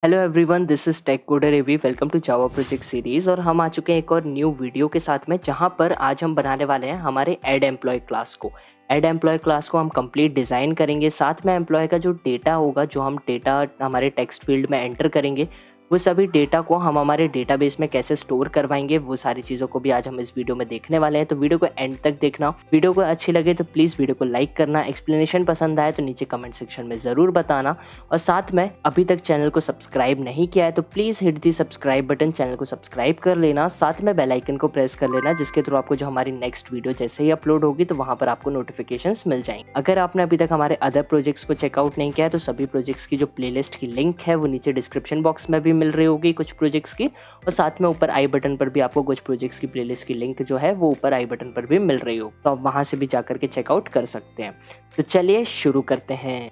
Hello everyone, this is Tech Coder AV. Welcome to Java project series. और हम आ चुके हैं एक और न्यू वीडियो के साथ में, जहां पर आज हम बनाने वाले हैं हमारे ऐड एम्प्लॉय क्लास को। ऐड एम्प्लॉय क्लास को हम कंप्लीट डिज़ाइन करेंगे। साथ में एम्प्लॉय का जो डेटा होगा, जो हम डेटा हमारे टेक्स्ट फील्ड में एंटर करेंगे, वो सभी डेटा को हम हमारे डेटाबेस में कैसे स्टोर करवाएंगे, वो सारी चीज़ों को भी आज हम इस वीडियो में देखने वाले हैं। तो वीडियो को एंड तक देखना। वीडियो को अच्छी लगे तो प्लीज़ वीडियो को लाइक करना। एक्सप्लेनेशन पसंद आए तो नीचे कमेंट सेक्शन में ज़रूर बताना। और साथ में अभी तक चैनल को सब्सक्राइब नहीं किया है तो please hit the subscribe button, channel को सब्सक्राइब कर लेना। साथ में बेल आइकन को प्रेस कर लेना, जिसके थ्रू आपको जो हमारी नेक्स्ट वीडियो जैसे ही अपलोड होगी तो वहाँ पर आपको नोटिफिकेशंस मिल जाएंगे। अगर आपने अभी तक हमारे अदर प्रोजेक्ट्स को चेकआउट नहीं किया है तो सभी प्रोजेक्ट्स की जो प्लेलिस्ट की लिंक है वो नीचे डिस्क्रिप्शन बॉक्स में भी मिल रही होगी कुछ प्रोजेक्ट्स की। और साथ में ऊपर आई बटन पर भी आपको कुछ प्रोजेक्ट्स की प्लेलिस्ट की लिंक जो है वो ऊपर आई बटन पर भी मिल रही हो, तो आप वहाँ से भी जाकर के चेकआउट कर सकते हैं। तो चलिए शुरू करते हैं।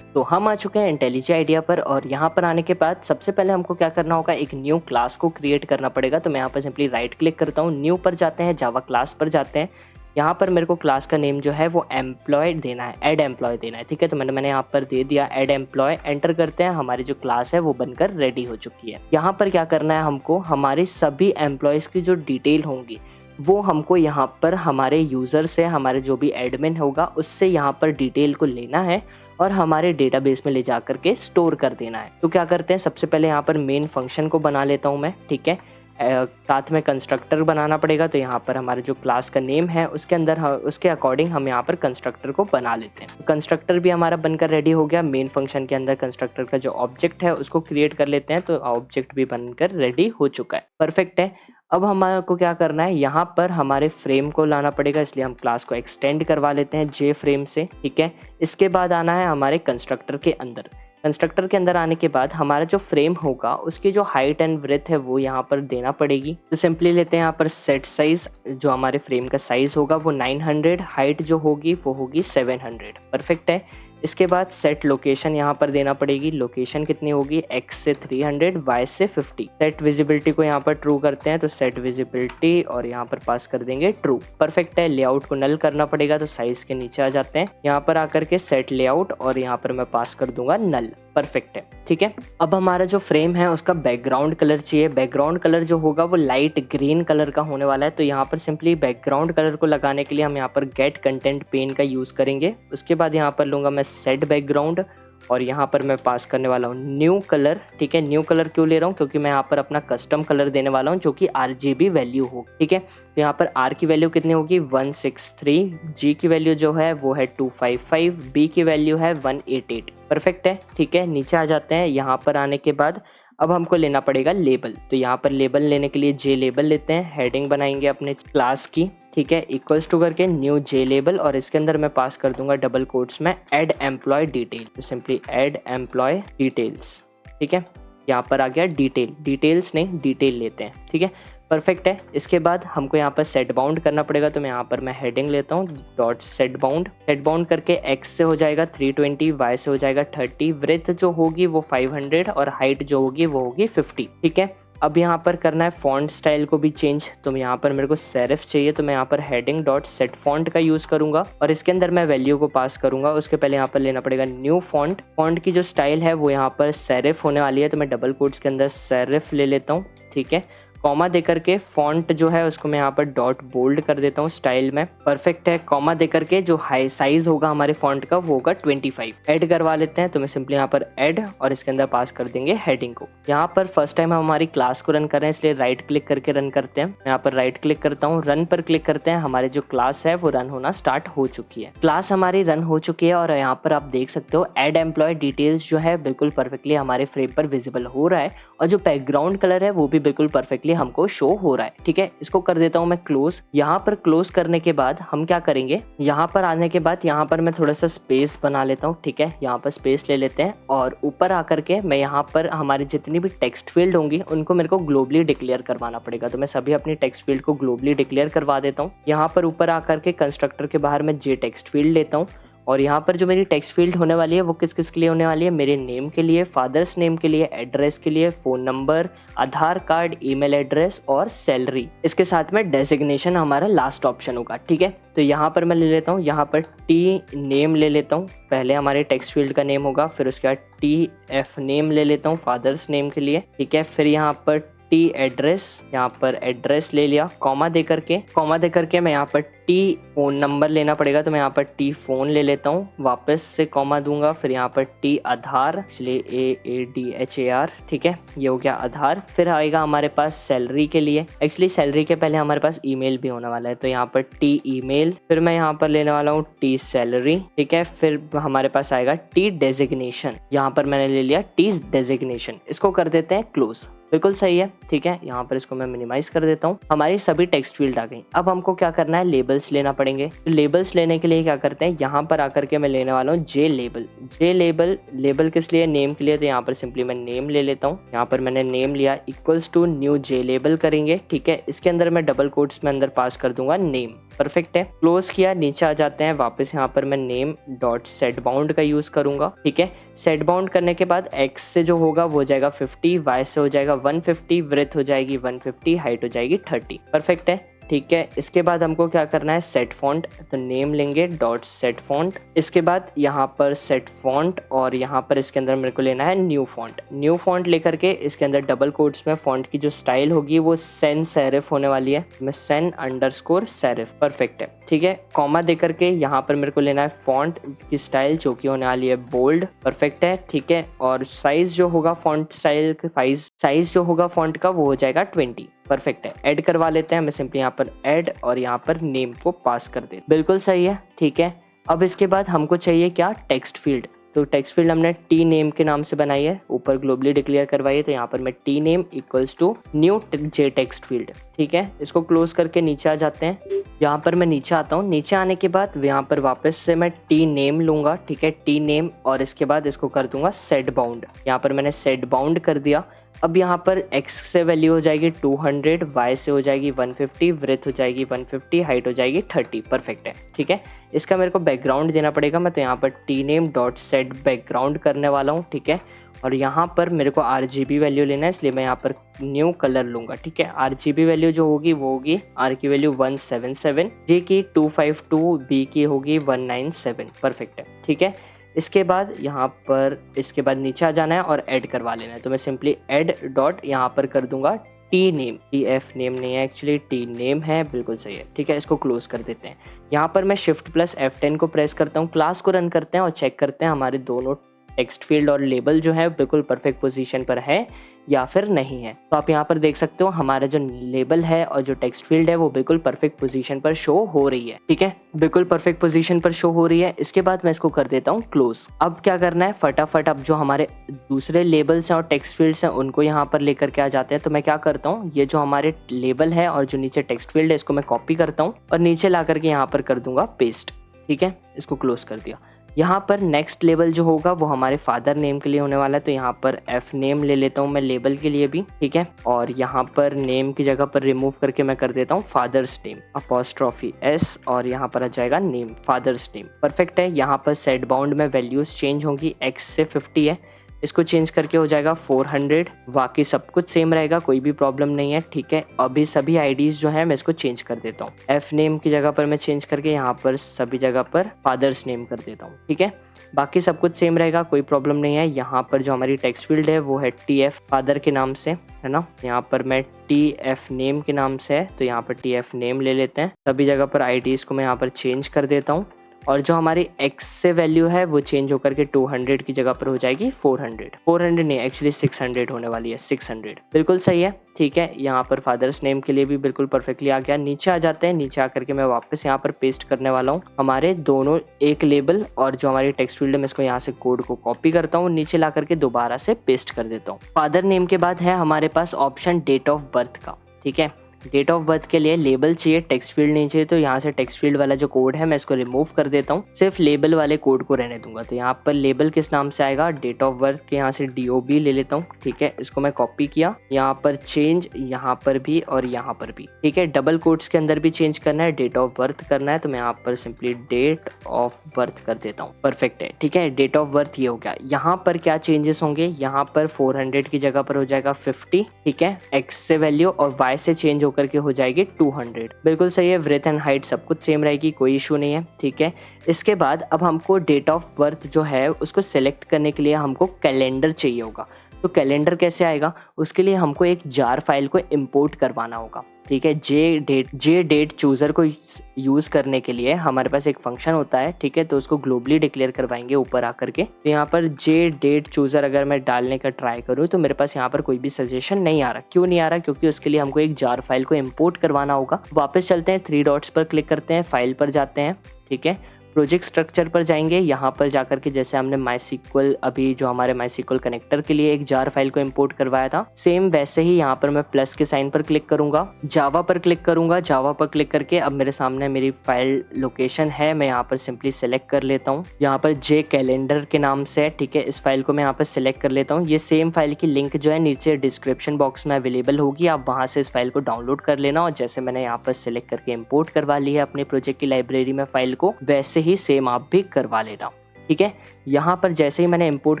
तो हम आ चुके हैं इंटेलिजी आइडिया पर, और यहाँ पर आने के बाद सबसे पहले हमको क्या करना होगा, एक न्यू क्लास को क्रिएट करना पड़ेगा। तो मैं यहाँ पर सिंपली राइट क्लिक करता हूँ, न्यू पर जाते हैं, जावा क्लास पर जाते हैं। यहाँ पर मेरे को क्लास का नेम जो है वो एम्प्लॉय देना है, ऐड एम्प्लॉय देना है। ठीक है, तो मैंने यहाँ पर दे दिया ऐड एम्प्लॉय। एंटर करते हैं, हमारी जो क्लास है वो बनकर रेडी हो चुकी है। यहाँ पर क्या करना है, हमको हमारे सभी एम्प्लॉयज़ की जो डिटेल होंगी वो हमको यहाँ पर हमारे यूज़र से, हमारे जो भी एडमिन होगा उससे यहाँ पर डिटेल को लेना है और हमारे डेटाबेस में ले जा कर के स्टोर कर देना है। तो क्या करते हैं, सबसे पहले यहाँ पर मेन फंक्शन को बना लेता हूँ मैं। ठीक है, साथ में कंस्ट्रक्टर बनाना पड़ेगा। तो यहाँ पर हमारे जो क्लास का नेम है उसके अंदर उसके अकॉर्डिंग हम यहाँ पर कंस्ट्रक्टर को बना लेते हैं। कंस्ट्रक्टर भी हमारा बनकर रेडी हो गया। मेन फंक्शन के अंदर कंस्ट्रक्टर का जो ऑब्जेक्ट है उसको क्रिएट कर लेते हैं। तो ऑब्जेक्ट भी बनकर रेडी हो चुका है, परफेक्ट है। अब हमारे को क्या करना है, यहाँ पर हमारे फ्रेम को लाना पड़ेगा, इसलिए हम क्लास को एक्सटेंड करवा लेते हैं जे फ्रेम से। ठीक है, इसके बाद आना है हमारे कंस्ट्रक्टर के अंदर। कंस्ट्रक्टर के अंदर आने के बाद हमारा जो फ्रेम होगा उसकी जो हाइट एंड ब्रेथ है वो यहाँ पर देना पड़ेगी। तो सिंपली लेते हैं यहाँ पर सेट साइज, जो हमारे फ्रेम का साइज होगा वो 900, हाइट जो होगी वो होगी 700, परफेक्ट है। इसके बाद सेट लोकेशन यहाँ पर देना पड़ेगी। लोकेशन कितनी होगी, x से 300, y से 50। सेट विजिबिलिटी को यहाँ पर ट्रू करते हैं, तो सेट विजिबिलिटी और यहाँ पर पास कर देंगे ट्रू, परफेक्ट है। लेआउट को नल करना पड़ेगा, तो साइज के नीचे आ जाते हैं, यहाँ पर आकर के सेट लेआउट और यहाँ पर मैं पास कर दूंगा नल, परफेक्ट है। ठीक है, अब हमारा जो फ्रेम है उसका बैकग्राउंड कलर चाहिए। बैकग्राउंड कलर जो होगा वो लाइट ग्रीन कलर का होने वाला है। तो यहाँ पर सिंपली बैकग्राउंड कलर को लगाने के लिए हम यहाँ पर गेट कंटेंट पेन का यूज़ करेंगे। उसके बाद यहाँ पर लूँगा मैं सेट बैकग्राउंड और यहाँ पर मैं पास करने वाला हूँ न्यू कलर। ठीक है, न्यू कलर क्यों ले रहा हूँ, क्योंकि मैं यहाँ पर अपना कस्टम कलर देने वाला हूँ जो कि RGB वैल्यू हो। ठीक है, तो यहाँ पर R की वैल्यू कितनी होगी 163, G की वैल्यू जो है वो है 255, B की वैल्यू है 188, परफेक्ट है। ठीक है, नीचे आ जाते हैं। यहाँ पर आने के बाद अब हमको लेना पड़ेगा लेबल। तो यहाँ पर लेबल लेने के लिए जे लेबल लेते हैं, हेडिंग बनाएंगे अपने क्लास की। ठीक है, इक्वल्स टू करके न्यू जे लेबल और इसके अंदर मैं पास कर दूंगा डबल कोट्स में ऐड एम्प्लॉय डिटेल। तो सिंपली ऐड एम्प्लॉय डिटेल्स। ठीक है, यहाँ पर आ गया डिटेल, डिटेल्स नहीं डिटेल लेते हैं। ठीक है, परफेक्ट है। इसके बाद हमको यहाँ पर सेट बाउंड करना पड़ेगा। तो मैं यहाँ पर मैं हेडिंग लेता हूँ dot set bound. Set bound करके x से हो जाएगा 320, y से हो जाएगा 30, ब्रेथ जो होगी वो 500 और हाइट जो होगी वो होगी 50। ठीक है, अब यहाँ पर करना है फॉन्ट स्टाइल को भी चेंज। तो यहाँ पर मेरे को सेरिफ चाहिए, तो मैं यहाँ पर हेडिंग डॉट सेट फॉन्ट का यूज़ करूँगा और इसके अंदर मैं वैल्यू को पास करूँगा। उसके पहले यहाँ पर लेना पड़ेगा न्यू फॉन्ट। फॉन्ट की जो स्टाइल है वो यहाँ पर सेरिफ होने वाली है, तो मैं डबल कोट्स के अंदर सेरिफ ले लेता हूँ। ठीक है, कॉमा दे करके फॉन्ट जो है उसको मैं यहाँ पर डॉट बोल्ड कर देता हूँ स्टाइल में, परफेक्ट है। कॉमा दे करके जो हाई साइज होगा हमारे फॉन्ट का वो होगा 25। ऐड करवा लेते हैं, तो मैं सिंपली यहाँ पर ऐड और इसके अंदर पास कर देंगे हेडिंग को। यहाँ पर फर्स्ट टाइम हम हमारी क्लास को रन कर रहे हैं, इसलिए राइट क्लिक करके रन करते हैं। यहाँ पर राइट क्लिक करता हूँ, रन पर क्लिक करते हैं। हमारी जो क्लास है वो रन होना स्टार्ट हो चुकी है। क्लास हमारी रन हो चुकी है और यहाँ पर आप देख सकते हो ऐड एम्प्लॉय डिटेल्स जो है बिल्कुल परफेक्टली हमारे फ्रेम पर विजिबल हो रहा है और जो बैकग्राउंड कलर है वो भी बिल्कुल परफेक्टली हमको शो हो रहा है। ठीक है, इसको कर देता हूँ मैं क्लोज। यहाँ पर क्लोज करने के बाद हम क्या करेंगे, यहाँ पर आने के बाद यहाँ पर मैं थोड़ा सा स्पेस बना लेता हूँ। ठीक है, यहाँ पर स्पेस ले लेते हैं और ऊपर आकर के मैं यहाँ पर हमारी जितनी भी टेक्स्ट फील्ड होंगी उनको मेरे को ग्लोबली डिक्लेयर करवाना पड़ेगा। तो मैं सभी अपनी टेक्स्ट फील्ड को ग्लोबली डिक्लेयर करवा देता हूँ। यहाँ पर ऊपर आकर के कंस्ट्रक्टर के बाहर मैं जे टेक्स्ट फील्ड लेता हूँ और यहाँ पर जो मेरी टेक्स्ट फील्ड होने वाली है वो किस किस के लिए होने वाली है, मेरे नेम के लिए, फादर्स नेम के लिए, एड्रेस के लिए, फ़ोन नंबर, आधार कार्ड, ईमेल एड्रेस और सैलरी। इसके साथ में डेजिग्नेशन हमारा लास्ट ऑप्शन होगा। ठीक है, तो यहाँ पर मैं ले लेता हूँ, यहाँ पर टी नेम ले लेता हूँ। पहले हमारे टेक्स्ट फील्ड का नेम होगा, फिर उसके बाद टी एफ नेम ले लेता हूँ फादर्स नेम के लिए। ठीक है, फिर यहाँ पर टी एड्रेस, यहाँ पर एड्रेस ले लिया, कॉमा दे करके मैं यहाँ पर टी फ़ोन नंबर लेना पड़ेगा, तो मैं यहाँ पर टी फ़ोन ले लेता हूँ, वापस से कॉमा दूंगा, फिर यहाँ पर टी आधार, इसलिए AADHAR। ठीक है, ये हो गया आधार। फिर आएगा हमारे पास सैलरी के लिए, एक्चुअली सैलरी के पहले हमारे पास ईमेल भी होने वाला है, तो यहाँ पर टी ईमेल, फिर मैं यहाँ पर लेने वाला हूँ टी सैलरी। ठीक है, फिर हमारे पास आएगा टी डेजिग्नेशन, यहाँ पर मैंने ले लिया टी डेजिग्नेशन। इसको कर देते हैं क्लोज। बिल्कुल सही है। ठीक है, यहाँ पर इसको मैं मिनिमाइज कर देता हूँ। हमारी सभी टेक्स्ट फील्ड आ गई। अब हमको क्या करना है, लेबल्स लेना पड़ेंगे। तो लेबल्स लेने के लिए क्या करते हैं, यहाँ पर आकर के मैं लेने वाला हूँ जे लेबल। जे लेबल, लेबल किस लिए, नेम के लिए, तो यहाँ पर सिंपली मैं नेम ले लेता हूँ। यहाँ पर मैंने नेम लिया, equals to new J label करेंगे। ठीक है, इसके अंदर मैं डबल कोट्स में अंदर पास कर दूंगा नेम। परफेक्ट है, क्लोज किया, नीचे आ जाते हैं वापस। यहाँ पर मैं नेम डॉट सेट बाउंड का यूज करूंगा। ठीक है, सेट बाउंड करने के बाद एक्स से जो होगा वो हो जाएगा 50, वाई से हो जाएगा 150, विड्थ हो जाएगी 150, हाइट हो जाएगी 30। परफेक्ट है। ठीक है, इसके बाद हमको क्या करना है, सेट फॉन्ट, तो नेम लेंगे डॉट सेट फॉन्ट। इसके बाद यहाँ पर सेट फॉन्ट और यहाँ पर इसके अंदर मेरे को लेना है न्यू फॉन्ट। न्यू फॉन्ट लेकर के इसके अंदर डबल कोट्स में फॉन्ट की जो स्टाइल होगी वो सेन सेरिफ होने वाली है, मैं सेन अंडरस्कोर सेरिफ। परफेक्ट है। ठीक है, कॉमा दे करके यहाँ पर मेरे को लेना है फॉन्ट की स्टाइल जो कि होने वाली है बोल्ड। परफेक्ट है। ठीक है, और साइज जो होगा फॉन्ट स्टाइल का, साइज जो होगा फॉन्ट का वो हो जाएगा 20। परफेक्ट है, ऐड करवा लेते हैं। मैं सिंपली यहाँ पर ऐड और यहाँ पर नेम को पास कर देते। बिल्कुल सही है। ठीक है, अब इसके बाद हमको चाहिए क्या, टेक्स्ट फील्ड। तो टेक्स्ट फील्ड हमने टी नेम के नाम से बनाई है, ऊपर ग्लोबली डिक्लेयर करवाई है, तो यहाँ पर मैं t name equals to new J text field. ठीक है, इसको क्लोज करके नीचे आ जाते हैं। यहाँ पर मैं नीचे आता हूँ, नीचे आने के बाद यहाँ पर वापस से मैं टी नेम लूंगा। ठीक है, टी नेम, और इसके बाद इसको कर दूंगा सेट बाउंड। यहाँ पर मैंने सेट बाउंड कर दिया। अब यहाँ पर x से वैल्यू हो जाएगी 200, y से हो जाएगी 150, विड्थ हो जाएगी 150, हाइट हो जाएगी 30। परफेक्ट है। ठीक है, इसका मेरे को बैकग्राउंड देना पड़ेगा। मैं तो यहाँ पर T name dot set background करने वाला हूँ। ठीक है, और यहाँ पर मेरे को RGB वैल्यू लेना है, इसलिए मैं यहाँ पर न्यू कलर लूंगा। ठीक है, RGB वैल्यू जो होगी वो होगी, R की वैल्यू 177, J की 252, B की होगी 197। परफेक्ट है। ठीक है, इसके बाद यहाँ पर इसके बाद नीचे आ जाना है और ऐड करवा लेना है, तो मैं सिंपली ऐड डॉट यहाँ पर कर दूंगा T name. T F name नहीं है, एक्चुअली टी नेम है। बिल्कुल सही है। ठीक है, इसको क्लोज कर देते हैं। यहाँ पर मैं शिफ्ट प्लस F10 को प्रेस करता हूँ, क्लास को रन करते हैं और चेक करते हैं हमारे दोनों टेक्स्ट फील्ड और लेबल जो है बिल्कुल परफेक्ट पोजीशन पर है या फिर नहीं है। तो आप यहाँ पर देख सकते हो हमारा जो लेबल है और जो टेक्स्ट फील्ड है वो बिल्कुल परफेक्ट पोजीशन पर शो हो रही है। ठीक है, बिल्कुल परफेक्ट पोजीशन पर शो हो रही है। इसके बाद मैं इसको कर देता हूँ क्लोज। अब क्या करना है, फटाफट अब जो हमारे दूसरे लेबल्स हैं और टेक्स्ट फील्ड्स हैं उनको यहाँ पर लेकर के आ जाते हैं। तो मैं क्या करता हूँ, ये जो हमारे लेबल है और जो नीचे टेक्स्ट फील्ड है इसको मैं कॉपी करता हूँ और नीचे ला करके यहाँ पर कर दूंगा पेस्ट। ठीक है, इसको क्लोज कर दिया। यहाँ पर नेक्स्ट लेबल जो होगा वो हमारे फादर नेम के लिए होने वाला है, तो यहाँ पर F नेम ले लेता हूँ मैं लेबल के लिए भी। ठीक है, और यहाँ पर नेम की जगह पर रिमूव करके मैं कर देता हूँ फादर्स नेम, अपॉस्ट्रॉफी S, और यहाँ पर आ जाएगा नेम, फादर्स नेम। परफेक्ट है। यहाँ पर सेट बाउंड में वैल्यूज चेंज होंगी, X से 50 है, इसको चेंज करके हो जाएगा 400। बाकी सब कुछ सेम रहेगा, कोई भी प्रॉब्लम नहीं है। ठीक है, अभी सभी आईडीज जो है मैं इसको चेंज कर देता हूँ। F नेम की जगह पर मैं चेंज करके यहाँ पर सभी जगह पर फादर्स नेम कर देता हूँ। ठीक है, बाकी सब कुछ सेम रहेगा, कोई प्रॉब्लम नहीं है। यहाँ पर जो हमारी टेक्स्ट फील्ड है वो है TF फादर के नाम से, है ना। यहाँ पर मैं TF नेम के नाम से है, तो यहाँ पर TF नेम ले लेते हैं। सभी जगह पर आईडीज को मैं यहाँ पर चेंज कर देता हूँ और जो हमारी X से वैल्यू है वो चेंज होकर के 200 की जगह पर हो जाएगी 400 नहीं, एक्चुअली 600 होने वाली है, 600। बिल्कुल सही है। ठीक है, यहाँ पर फादर्स नेम के लिए भी बिल्कुल परफेक्टली आ गया। नीचे आ जाते हैं, नीचे आकर के मैं वापस यहाँ पर पेस्ट करने वाला हूँ हमारे दोनों एक लेबल और जो हमारी टेक्स्ट फील्ड है, मैं इसको यहाँ से कोड को कॉपी करता हूँ, नीचे ला करके दोबारा से पेस्ट कर देता हूँ। फादर नेम के बाद है हमारे पास ऑप्शन डेट ऑफ बर्थ का। ठीक है, डेट ऑफ बर्थ के लिए लेबल चाहिए, टेक्स्ट फील्ड नहीं चाहिए, तो यहाँ से टेक्स्ट फील्ड वाला जो कोड है मैं इसको रिमूव कर देता हूँ, सिर्फ लेबल वाले कोड को रहने दूंगा। तो यहाँ पर लेबल किस नाम से आएगा, डेट ऑफ बर्थ के यहाँ से DOB ले लेता हूँ, ठीक है। इसको मैं कॉपी किया, यहाँ पर चेंज, यहाँ पर भी और यहाँ पर भी, ठीक है। डबल कोट्स के अंदर भी चेंज करना है, डेट ऑफ बर्थ करना है, तो मैं यहाँ पर सिंपली डेट ऑफ बर्थ कर देता हूँ। परफेक्ट है, ठीक है। डेट ऑफ बर्थ ये हो गया। यहाँ पर क्या चेंजेस होंगे, यहाँ पर 400 की जगह पर हो जाएगा 50, ठीक है। एक्स से वैल्यू और वाई से चेंज होकर के हो जाएगी 200। बिल्कुल सही है। ब्रेथ एंड हाइट सब कुछ सेम रहेगी, कोई इशू नहीं है, ठीक है। इसके बाद अब हमको डेट ऑफ बर्थ जो है उसको सिलेक्ट करने के लिए हमको कैलेंडर चाहिए होगा। तो कैलेंडर कैसे आएगा, उसके लिए हमको एक जार फाइल को इंपोर्ट करवाना होगा, ठीक है। जे डेट चूज़र को यूज़ करने के लिए हमारे पास एक फंक्शन होता है, ठीक है। तो उसको ग्लोबली डिक्लेयर करवाएंगे ऊपर आकर के। तो यहाँ पर जे डेट चूज़र अगर मैं डालने का ट्राई करूँ तो मेरे पास यहाँ पर कोई भी सजेशन नहीं आ रहा। क्यों नहीं आ रहा, क्योंकि उसके लिए हमको एक जार फाइल को इम्पोर्ट करवाना होगा। वापस चलते हैं, 3 डॉट्स पर क्लिक करते हैं, फाइल पर जाते हैं, ठीक है। प्रोजेक्ट स्ट्रक्चर पर जाएंगे, यहाँ पर जाकर के जैसे हमने MySQL अभी जो हमारे MySQL कनेक्टर के लिए एक जार फाइल को इंपोर्ट करवाया था, सेम वैसे ही यहाँ पर मैं प्लस के साइन पर क्लिक करूंगा, जावा पर क्लिक करूंगा। जावा पर क्लिक करके अब मेरे सामने मेरी फाइल लोकेशन है, मैं यहाँ पर सिंपली सेलेक्ट कर लेता हूँ। यहाँ पर जे कैलेंडर के नाम से है, ठीक है। इस फाइल को मैं यहाँ पर सिलेक्ट कर लेता हूँ। ये सेम फाइल की लिंक जो है नीचे डिस्क्रिप्शन बॉक्स में अवेलेबल होगी, आप वहाँ से इस फाइल को डाउनलोड कर लेना। और जैसे मैंने यहाँ पर सिलेक्ट करके इम्पोर्ट करवा ली है अपने प्रोजेक्ट की लाइब्रेरी में फाइल को, वैसे ही सेम आप भी करवा लेना, ठीक है। यहाँ पर जैसे ही मैंने इंपोर्ट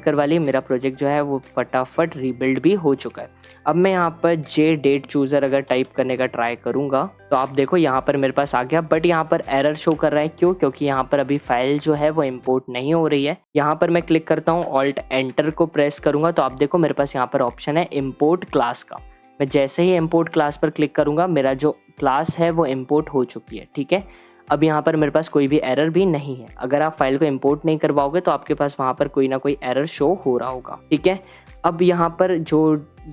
करवा ली, मेरा प्रोजेक्ट जो है वो फटाफट रीबिल्ड भी हो चुका है। अब मैं यहाँ पर जे डेट चूज़र अगर टाइप करने का ट्राई करूँगा तो आप देखो यहाँ पर मेरे पास आ गया, बट यहाँ पर एरर शो कर रहा है। क्यों, क्योंकि यहाँ पर अभी फाइल जो है वो इंपोर्ट नहीं हो रही है। यहाँ पर मैं क्लिक करता हूँ, ऑल्ट एंटर को प्रेस करूँगा तो आप देखो मेरे पास यहाँ पर ऑप्शन है इम्पोर्ट क्लास का। मैं जैसे ही इम्पोर्ट क्लास पर क्लिक करूँगा, मेरा जो क्लास है वो इम्पोर्ट हो चुकी है, ठीक है। अब यहाँ पर मेरे पास कोई भी एरर भी नहीं है। अगर आप फाइल को इंपोर्ट नहीं करवाओगे तो आपके पास वहाँ पर कोई ना कोई एरर शो हो रहा होगा, ठीक है। अब यहाँ पर जो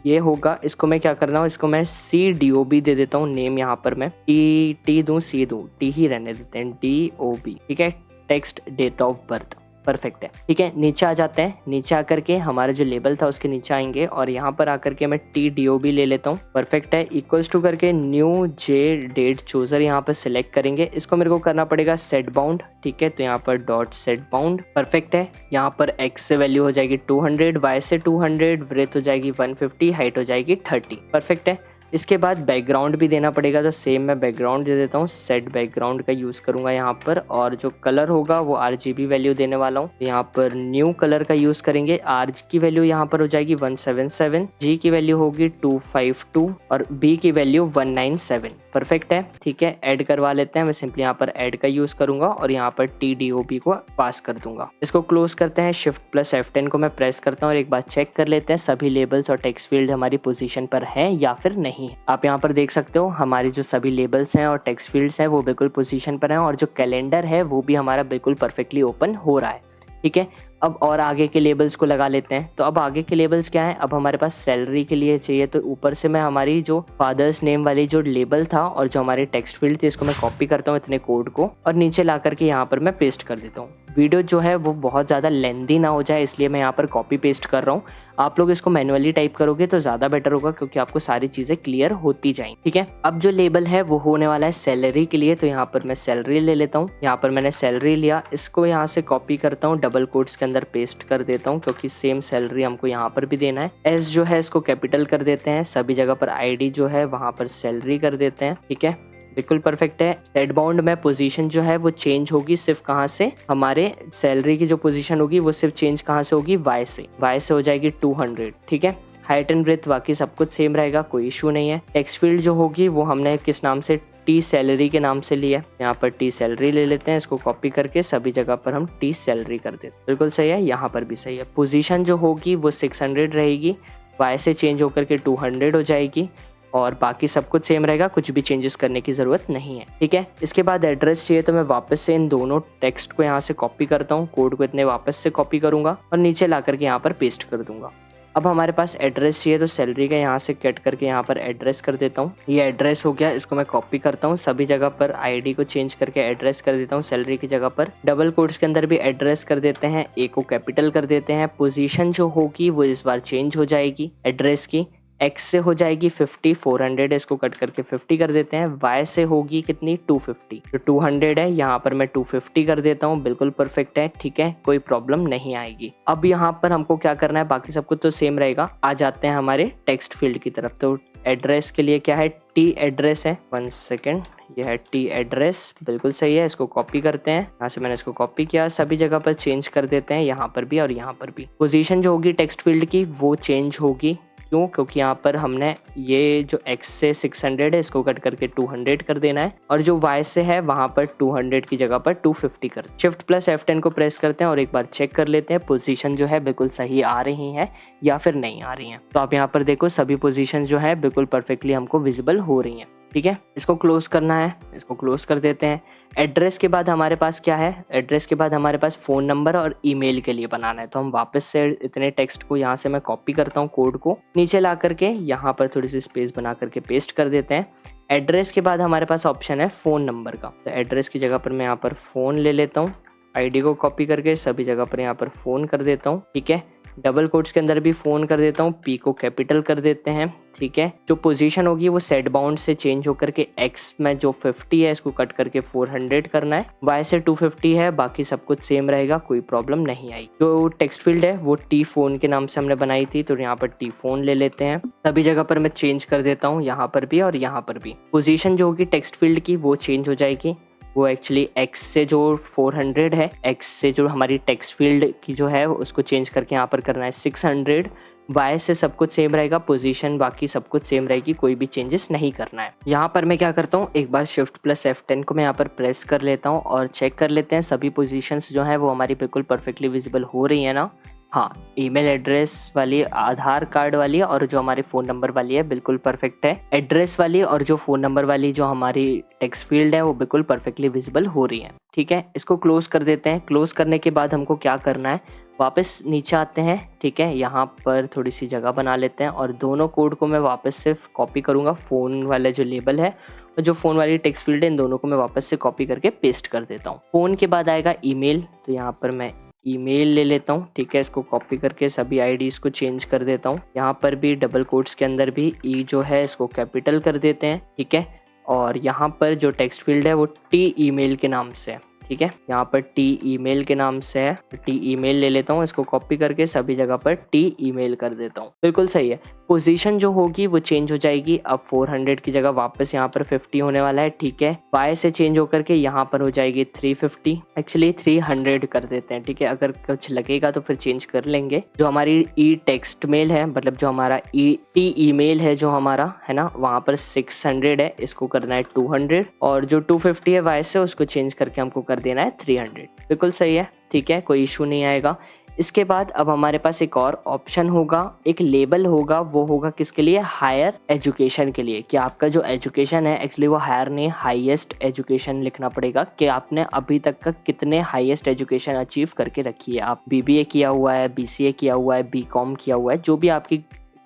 ये होगा, इसको मैं क्या करना हूँ, इसको मैं CDOB दे देता हूँ नेम। यहाँ पर मैं टी दूँ, सी दूँ, टी ही रहने देते हैं, DOB, ठीक है। Text date of birth, perfect है, ठीक है। नीचे आ जाते हैं, नीचे आकर के हमारा जो लेबल था उसके नीचे आएंगे और यहाँ पर आकर के मैं TDOB ले लेता हूँ, परफेक्ट है। इक्वल्स टू करके न्यू जे डेट चूज़र यहाँ पर सिलेक्ट करेंगे। इसको मेरे को करना पड़ेगा सेट बाउंड, ठीक है। तो यहाँ पर डॉट सेट बाउंड, परफेक्ट है। यहाँ पर एक्स से वैल्यू हो जाएगी 200, वाई से 200, ब्रेथ हो जाएगी 150, हाइट हो जाएगी 30, परफेक्ट है। इसके बाद बैकग्राउंड भी देना पड़ेगा, तो सेम मैं बैकग्राउंड दे देता हूँ, सेट बैकग्राउंड का यूज़ करूँगा यहाँ पर। और जो कलर होगा वो RGB वैल्यू देने वाला हूँ। यहाँ पर न्यू कलर का यूज़ करेंगे। R की वैल्यू यहाँ पर हो जाएगी 177, G की वैल्यू होगी 252 और B की वैल्यू 197, परफेक्ट है, ठीक है। ऐड करवा लेते हैं, मैं सिंपली यहाँ पर ऐड का यूज़ करूँगा और यहाँ पर TDOB को पास कर दूंगा। इसको क्लोज करते हैं, Shift+F10 को मैं प्रेस करता हूँ और एक बार चेक कर लेते हैं सभी लेबल्स और टेक्स्ट फील्ड हमारी पोजीशन पर हैं या फिर नहीं। आप यहाँ पर देख सकते हो हमारी जो सभी लेबल्स हैं और टेक्स्ट फील्ड्स हैं वो बिल्कुल पोजीशन पर हैं और जो कैलेंडर है वो भी हमारा बिल्कुल परफेक्टली ओपन हो रहा है, ठीक है। अब और आगे के लेबल्स को लगा लेते हैं। तो अब आगे के लेबल्स क्या है, अब हमारे पास सैलरी के लिए चाहिए। तो ऊपर से मैं हमारी जो फादर्स नेम वाली जो लेबल था और जो हमारी टेक्स्ट फील्ड थी, इसको मैं कॉपी करता हूँ इतने कोड को और नीचे ला करके यहाँ पर मैं पेस्ट कर देता हूँ। वीडियो जो है वो बहुत ज़्यादा लेंदी ना हो जाए, इसलिए मैं यहाँ पर कॉपी पेस्ट कर रहा हूँ। आप लोग इसको मैनुअली टाइप करोगे तो ज़्यादा बेटर होगा, क्योंकि आपको सारी चीज़ें क्लियर होती जाएंगी, ठीक है। अब जो लेबल है वो होने वाला है सैलरी के लिए। तो यहाँ पर मैं सैलरी ले लेता हूँ। यहाँ पर मैंने सैलरी लिया, इसको यहाँ से कॉपी करता हूँ, डबल कोट्स के अंदर पेस्ट कर देता हूँ, क्योंकि सेम सैलरी हमको यहाँ पर भी देना है। एस जो है इसको कैपिटल कर देते हैं, सभी जगह पर ID जो है वहाँ पर सैलरी कर देते हैं, ठीक है, बिल्कुल परफेक्ट है। सेट बाउंड में पोजीशन जो है वो चेंज होगी सिर्फ कहाँ से, हमारे सैलरी की जो पोजीशन होगी वो सिर्फ चेंज कहाँ से होगी, वाई से हो जाएगी 200, ठीक है। हाइट एंड ब्रेथ बाकी सब कुछ सेम रहेगा, कोई इशू नहीं है। टेक्स्ट फील्ड जो होगी वो हमने किस नाम से, टी सैलरी के नाम से लिया। यहाँ पर टी सैलरी ले लेते हैं, इसको कॉपी करके सभी जगह पर हम टी सैलरी कर देते हैं, बिल्कुल सही है। यहाँ पर भी सही है। पोजीशन जो होगी वो 600 रहेगी, वाई से चेंज होकर के 200 हो जाएगी और बाकी सब कुछ सेम रहेगा, कुछ भी चेंजेस करने की ज़रूरत नहीं है, ठीक है। इसके बाद एड्रेस चाहिए, तो मैं वापस से इन दोनों टेक्स्ट को यहाँ से कॉपी करता हूँ, कोड को इतने वापस से कॉपी करूँगा और नीचे ला करके यहाँ पर पेस्ट कर दूंगा। अब हमारे पास एड्रेस चाहिए, तो सैलरी का यहाँ से कट करके यहाँ पर एड्रेस कर देता हूँ। ये एड्रेस हो गया, इसको मैं कॉपी करता हूँ, सभी जगह पर ID को चेंज करके एड्रेस कर देता हूँ। सैलरी की जगह पर डबल कोट्स के अंदर भी एड्रेस कर देते हैं, A को कैपिटल कर देते हैं। पोजीशन जो होगी वो इस बार चेंज हो जाएगी एड्रेस की, एक्स से हो जाएगी 50, 400 है, इसको कट करके 50 कर देते हैं। वाई से होगी कितनी 250, तो 200 है, यहाँ पर मैं 250 कर देता हूँ, बिल्कुल परफेक्ट है, ठीक है, कोई प्रॉब्लम नहीं आएगी। अब यहाँ पर हमको क्या करना है, बाकी सब कुछ तो सेम रहेगा। आ जाते हैं हमारे टेक्स्ट फील्ड की तरफ। तो एड्रेस के लिए क्या है, टी एड्रेस है, 1 सेकेंड, यह है टी एड्रेस, बिल्कुल सही है। इसको कॉपी करते हैं, यहाँ से मैंने इसको कॉपी किया, सभी जगह पर चेंज कर देते हैं, यहाँ पर भी और यहाँ पर भी। पोजीशन जो होगी टेक्स्ट फील्ड की वो चेंज होगी, क्यों, क्योंकि यहाँ पर हमने ये जो x से 600 है इसको कट करके 200 कर देना है, और जो y से है वहाँ पर 200 की जगह पर 250 कर। शिफ्ट प्लस F10 को प्रेस करते हैं और एक बार चेक कर लेते हैं पोजीशन जो है बिल्कुल सही आ रही है या फिर नहीं आ रही है। तो आप यहाँ पर देखो सभी पोजीशन जो है बिल्कुल परफेक्टली हमको विजिबल हो रही हैं, ठीक है। इसको क्लोज करना है, इसको क्लोज कर देते हैं। एड्रेस के बाद हमारे पास क्या है, एड्रेस के बाद हमारे पास फ़ोन नंबर और ईमेल के लिए बनाना है। तो हम वापस से इतने टेक्स्ट को यहाँ से मैं कॉपी करता हूँ, कोड को नीचे ला करके यहाँ पर थोड़ी सी स्पेस बना करके पेस्ट कर देते हैं। एड्रेस के बाद हमारे पास ऑप्शन है फ़ोन नंबर का, तो एड्रेस की जगह पर मैं यहाँ पर फ़ोन ले लेता हूँ, आईडी को कॉपी करके सभी जगह पर यहाँ पर फ़ोन कर देता हूँ, ठीक है। डबल कोट्स के अंदर भी फ़ोन कर देता हूँ, पी को कैपिटल कर देते हैं, ठीक है। जो पोजीशन होगी वो सेट बाउंड से चेंज होकर के एक्स में जो 50 है इसको कट करके 400 करना है, वाई से 250 है, बाकी सब कुछ सेम रहेगा, कोई प्रॉब्लम नहीं आई। जो टेक्स्ट फील्ड है वो टी फोन के नाम से हमने बनाई थी, तो यहाँ पर टी फोन ले लेते हैं। सभी जगह पर मैं चेंज कर देता हूँ, यहाँ पर भी और यहाँ पर भी। पोजीशन जो होगी टेक्स्ट फील्ड की वो चेंज हो जाएगी, वो एक्चुअली x से जो 400 है, x से जो हमारी टेक्स्ट फील्ड की जो है उसको चेंज करके यहाँ पर करना है 600। y से सब कुछ सेम रहेगा, पोजीशन बाकी सब कुछ सेम रहेगी, कोई भी चेंजेस नहीं करना है। यहाँ पर मैं क्या करता हूँ, एक बार शिफ्ट प्लस F10 को मैं यहाँ पर प्रेस कर लेता हूँ और चेक कर लेते हैं सभी पोजीशंस जो है वो हमारी बिल्कुल परफेक्टली विजिबल हो रही है ना। हाँ, ईमेल एड्रेस वाली, आधार कार्ड वाली और जो हमारी फ़ोन नंबर वाली है बिल्कुल परफेक्ट है। एड्रेस वाली और जो फ़ोन नंबर वाली जो हमारी टेक्स्ट फील्ड है वो बिल्कुल परफेक्टली विजिबल हो रही है, ठीक है। इसको क्लोज कर देते हैं। क्लोज करने के बाद हमको क्या करना है, वापस नीचे आते हैं, ठीक है। यहाँ पर थोड़ी सी जगह बना लेते हैं और दोनों कोड को मैं वापस से कॉपी करूँगा। फ़ोन वाला जो लेबल है और जो फ़ोन वाली टेक्स्ट फील्ड है, इन दोनों को मैं वापस से कॉपी करके पेस्ट कर देता हूँ। फ़ोन के बाद आएगा ईमेल, तो यहाँ पर मैं ईमेल ले लेता हूँ, ठीक है। इसको कॉपी करके सभी आईडीज़ को चेंज कर देता हूँ। यहाँ पर भी डबल कोट्स के अंदर भी ई जो है इसको कैपिटल कर देते हैं, ठीक है। और यहाँ पर जो टेक्स्ट फील्ड है वो टी ईमेल के नाम से है, ठीक है। यहाँ पर टी ईमेल के नाम से है, टी ईमेल ले लेता हूँ, इसको कॉपी करके सभी जगह पर टी ईमेल कर देता हूँ, बिल्कुल सही है। पोजीशन जो होगी वो चेंज हो जाएगी, अब 400 की जगह वापस यहाँ पर 50 होने वाला है, ठीक है। वाई से चेंज होकर के यहाँ पर हो जाएगी 350, एक्चुअली 300 कर देते हैं, ठीक है। अगर कुछ लगेगा तो फिर चेंज कर लेंगे। जो हमारी ई टेक्स्ट मेल है, मतलब जो हमारा ई टी ईमेल है जो हमारा है ना, वहाँ पर 600 है, इसको करना है 200, और जो 250 है वाई से उसको चेंज करके हमको कर देना है 300, बिल्कुल सही है, ठीक है, कोई इशू नहीं आएगा। इसके बाद अब हमारे पास एक और ऑप्शन होगा, एक लेबल होगा, वो होगा किसके लिए, हायर एजुकेशन के लिए। कि आपका जो एजुकेशन है एक्चुअली वो हायर नहीं, हाईएस्ट एजुकेशन लिखना पड़ेगा कि आपने अभी तक का कितने हाईएस्ट एजुकेशन अचीव करके रखी है। आप बीबीए किया हुआ है, बीसीए किया हुआ है, बीकॉम किया हुआ है, जो भी आपकी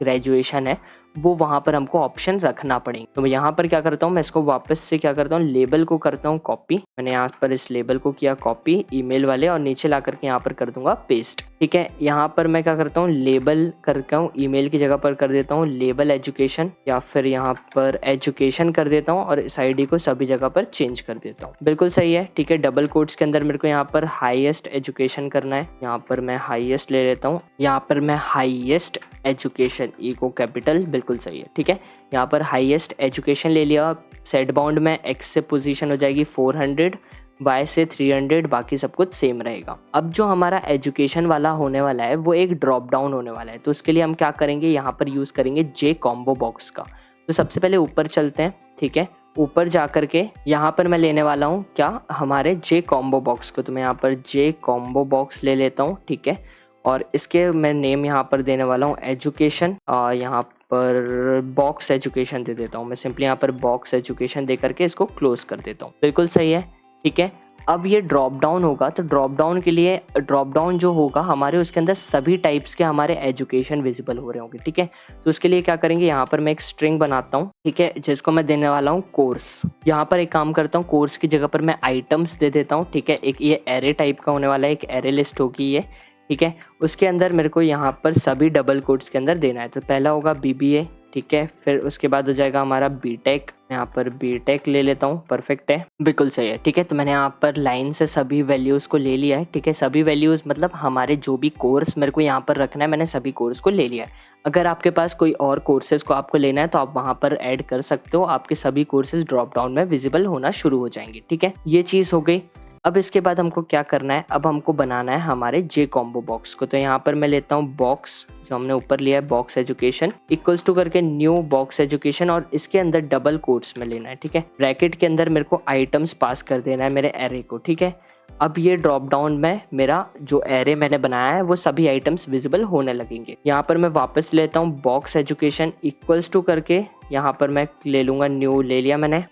ग्रेजुएशन है वो वहाँ पर हमको ऑप्शन रखना पड़ेगा। तो मैं यहाँ पर क्या करता हूँ, मैं इसको वापस से क्या करता हूँ, लेबल को करता हूँ कॉपी। मैंने यहाँ पर इस लेबल को किया कॉपी ईमेल वाले, और नीचे ला करके यहाँ पर कर दूंगा पेस्ट, ठीक है। यहाँ पर मैं क्या करता हूँ, लेबल करता हूँ, ईमेल की जगह पर कर देता हूँ लेबल एजुकेशन, या फिर यहाँ पर एजुकेशन कर देता हूँ, और इस आईडी को सभी जगह पर चेंज कर देता हूँ, बिल्कुल सही है, ठीक है। डबल कोट्स के अंदर मेरे को यहाँ पर हाईएस्ट एजुकेशन करना है, यहाँ पर मैं हाईएस्ट ले लेता हूँ, यहाँ पर मैं हाईएस्ट एजुकेशन, ई को कैपिटल, बिल्कुल सही है, ठीक है। यहाँ पर हाईएस्ट एजुकेशन ले लिया। सेट बाउंड में एक्स से पोजीशन हो जाएगी 400, वाई से 300, बाकी सब कुछ सेम रहेगा। अब जो हमारा एजुकेशन वाला होने वाला है वो एक ड्रॉप डाउन होने वाला है, तो उसके लिए हम क्या करेंगे, यहाँ पर यूज़ करेंगे जे कॉम्बो बॉक्स का। तो सबसे पहले ऊपर चलते हैं, ठीक है। ऊपर जा करके यहाँ पर मैं लेने वाला हूँ क्या, हमारे जे कॉम्बो बॉक्स को। तो मैं यहाँ पर जे कॉम्बो बॉक्स ले लेता हूँ, ठीक है। और इसके मैं नेम यहाँ पर देने वाला हूँ एजुकेशन, और यहाँ पर बॉक्स एजुकेशन दे देता हूँ। मैं सिंपली यहाँ पर बॉक्स एजुकेशन दे करके इसको क्लोज कर देता हूँ, बिल्कुल सही है, ठीक है। अब ये ड्रॉप डाउन होगा, तो ड्रॉप डाउन के लिए ड्रॉप डाउन जो होगा हमारे, उसके अंदर सभी टाइप्स के हमारे एजुकेशन विजिबल हो रहे होंगे, ठीक है। तो उसके लिए क्या करेंगे, यहाँ पर मैं एक स्ट्रिंग बनाता हूँ, ठीक है, जिसको मैं देने वाला हूँ कोर्स। यहाँ पर एक काम करता हूँ, कोर्स की जगह पर मैं आइटम्स दे देता हूँ, ठीक है। एक ये एरे टाइप का होने वाला है, एक एरे लिस्ट होगी ये, ठीक है। उसके अंदर मेरे को यहाँ पर सभी डबल कोट्स के अंदर देना है। तो पहला होगा बीबीए, ठीक है। फिर उसके बाद हो जाएगा हमारा बीटेक, यहाँ पर बीटेक ले लेता हूँ, परफेक्ट है, बिल्कुल सही है, ठीक है। तो मैंने यहाँ पर लाइन से सभी वैल्यूज़ को ले लिया है, ठीक है। सभी वैल्यूज़ मतलब हमारे जो भी कोर्स मेरे को यहाँ पर रखना है, मैंने सभी कोर्स को ले लिया है। अगर आपके पास कोई और कोर्सेज़ को आपको लेना है तो आप वहाँ पर ऐड कर सकते हो, आपके सभी कोर्सेज़ ड्रॉप डाउन में विजिबल होना शुरू हो जाएंगे, ठीक है। ये चीज़ हो गई। अब इसके बाद हमको क्या करना है, अब हमको बनाना है हमारे जे कॉम्बो बॉक्स को। तो यहाँ पर मैं लेता हूँ बॉक्स, जो हमने ऊपर लिया है बॉक्स एजुकेशन, इक्वल्स टू करके न्यू बॉक्स एजुकेशन, और इसके अंदर डबल कोट्स में लेना है, ठीक है। ब्रैकेट के अंदर मेरे को आइटम्स पास कर देना है मेरे एरे को, ठीक है। अब ये ड्रॉप डाउन में मेरा जो एरे मैंने बनाया है वो सभी आइटम्स विजिबल होने लगेंगे। यहाँ पर मैं वापस लेता हूँ बॉक्स एजुकेशन, इक्वल्स टू करके यहाँ पर मैं ले लूँगा न्यू, ले लिया मैंने।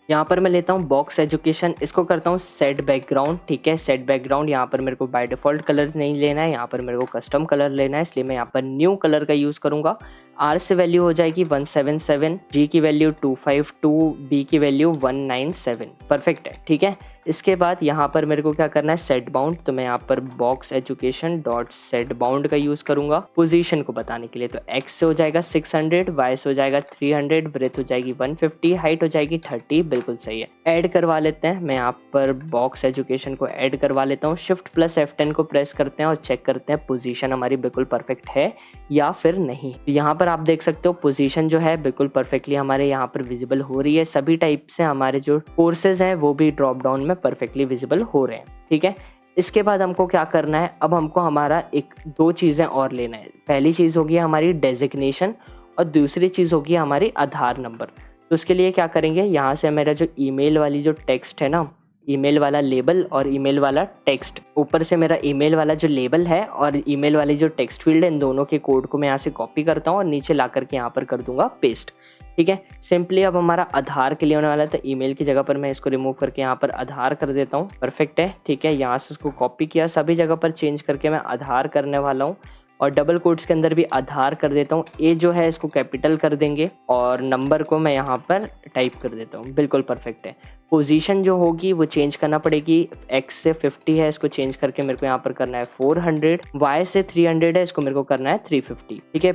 यहाँ पर मैं लेता हूँ बॉक्स एजुकेशन, इसको करता हूँ सेट बैकग्राउंड, ठीक है। सेट बैकग्राउंड यहाँ पर मेरे को बाय डिफ़ॉल्ट कलर नहीं लेना है, यहाँ पर मेरे को कस्टम कलर लेना है, इसलिए मैं यहाँ पर न्यू कलर का यूज़ करूँगा। आर से वैल्यू हो जाएगी 177, जी की वैल्यू 252, बी की वैल्यू 197, परफेक्ट है, ठीक है। इसके बाद यहाँ पर मेरे को क्या करना है, सेट बाउंड, तो मैं यहाँ पर box education dot set bound का यूज़ करूँगा पोजीशन को बताने के लिए। तो एक्स से हो जाएगा 600, वाई से हो जाएगा 300, ब्रेथ हो जाएगी 150, हाइट हो जाएगी 30, बिल्कुल सही है। ऐड करवा लेते हैं, मैं यहाँ पर बॉक्स एजुकेशन को ऐड करवा लेता हूँ। शिफ्ट प्लस F10 को प्रेस करते हैं और चेक करते हैं पोजीशन हमारी बिल्कुल परफेक्ट है या फिर नहीं। तो यहाँ पर आप देख सकते हो पोजीशन जो है बिल्कुल परफेक्टली हमारे यहाँ पर विजिबल हो रही है। सभी टाइप से हमारे जो कोर्सेज हैं वो भी ड्रॉप डाउन में परफेक्टली विजिबल हो रहे हैं, ठीक है। इसके बाद हमको क्या करना है, अब हमको हमारा दो चीज़ें और लेना है। पहली चीज़ होगी हमारी डेजिग्नेशन और दूसरी चीज़ होगी हमारी आधार नंबर। तो उसके लिए क्या करेंगे, यहाँ से मेरा जो ईमेल वाली जो टेक्स्ट है ना, ईमेल वाला लेबल और ईमेल वाला टेक्स्ट, ऊपर से मेरा ईमेल वाला जो लेबल है और ईमेल वाली जो टेक्स्ट फील्ड है, इन दोनों के कोड को मैं यहाँ से कॉपी करता हूँ और नीचे ला करके यहाँ पर कर दूंगा पेस्ट, ठीक है। सिंपली अब हमारा आधार के लिए होने वाला है, तो ईमेल की जगह पर मैं इसको रिमूव करके यहाँ पर आधार कर देता हूँ, परफेक्ट है, ठीक है। यहाँ से इसको कॉपी किया, सभी जगह पर चेंज करके मैं आधार करने वाला हूँ और डबल कोट्स के अंदर भी आधार कर देता हूँ। ए जो है इसको कैपिटल कर देंगे और नंबर को मैं यहाँ पर टाइप कर देता हूँ, बिल्कुल परफेक्ट है। पोजीशन जो होगी वो चेंज करना पड़ेगी, एक्स से 50 है, इसको चेंज करके मेरे को यहाँ पर करना है 400, वाई से 300 है, इसको मेरे को करना है 350, ठीक है।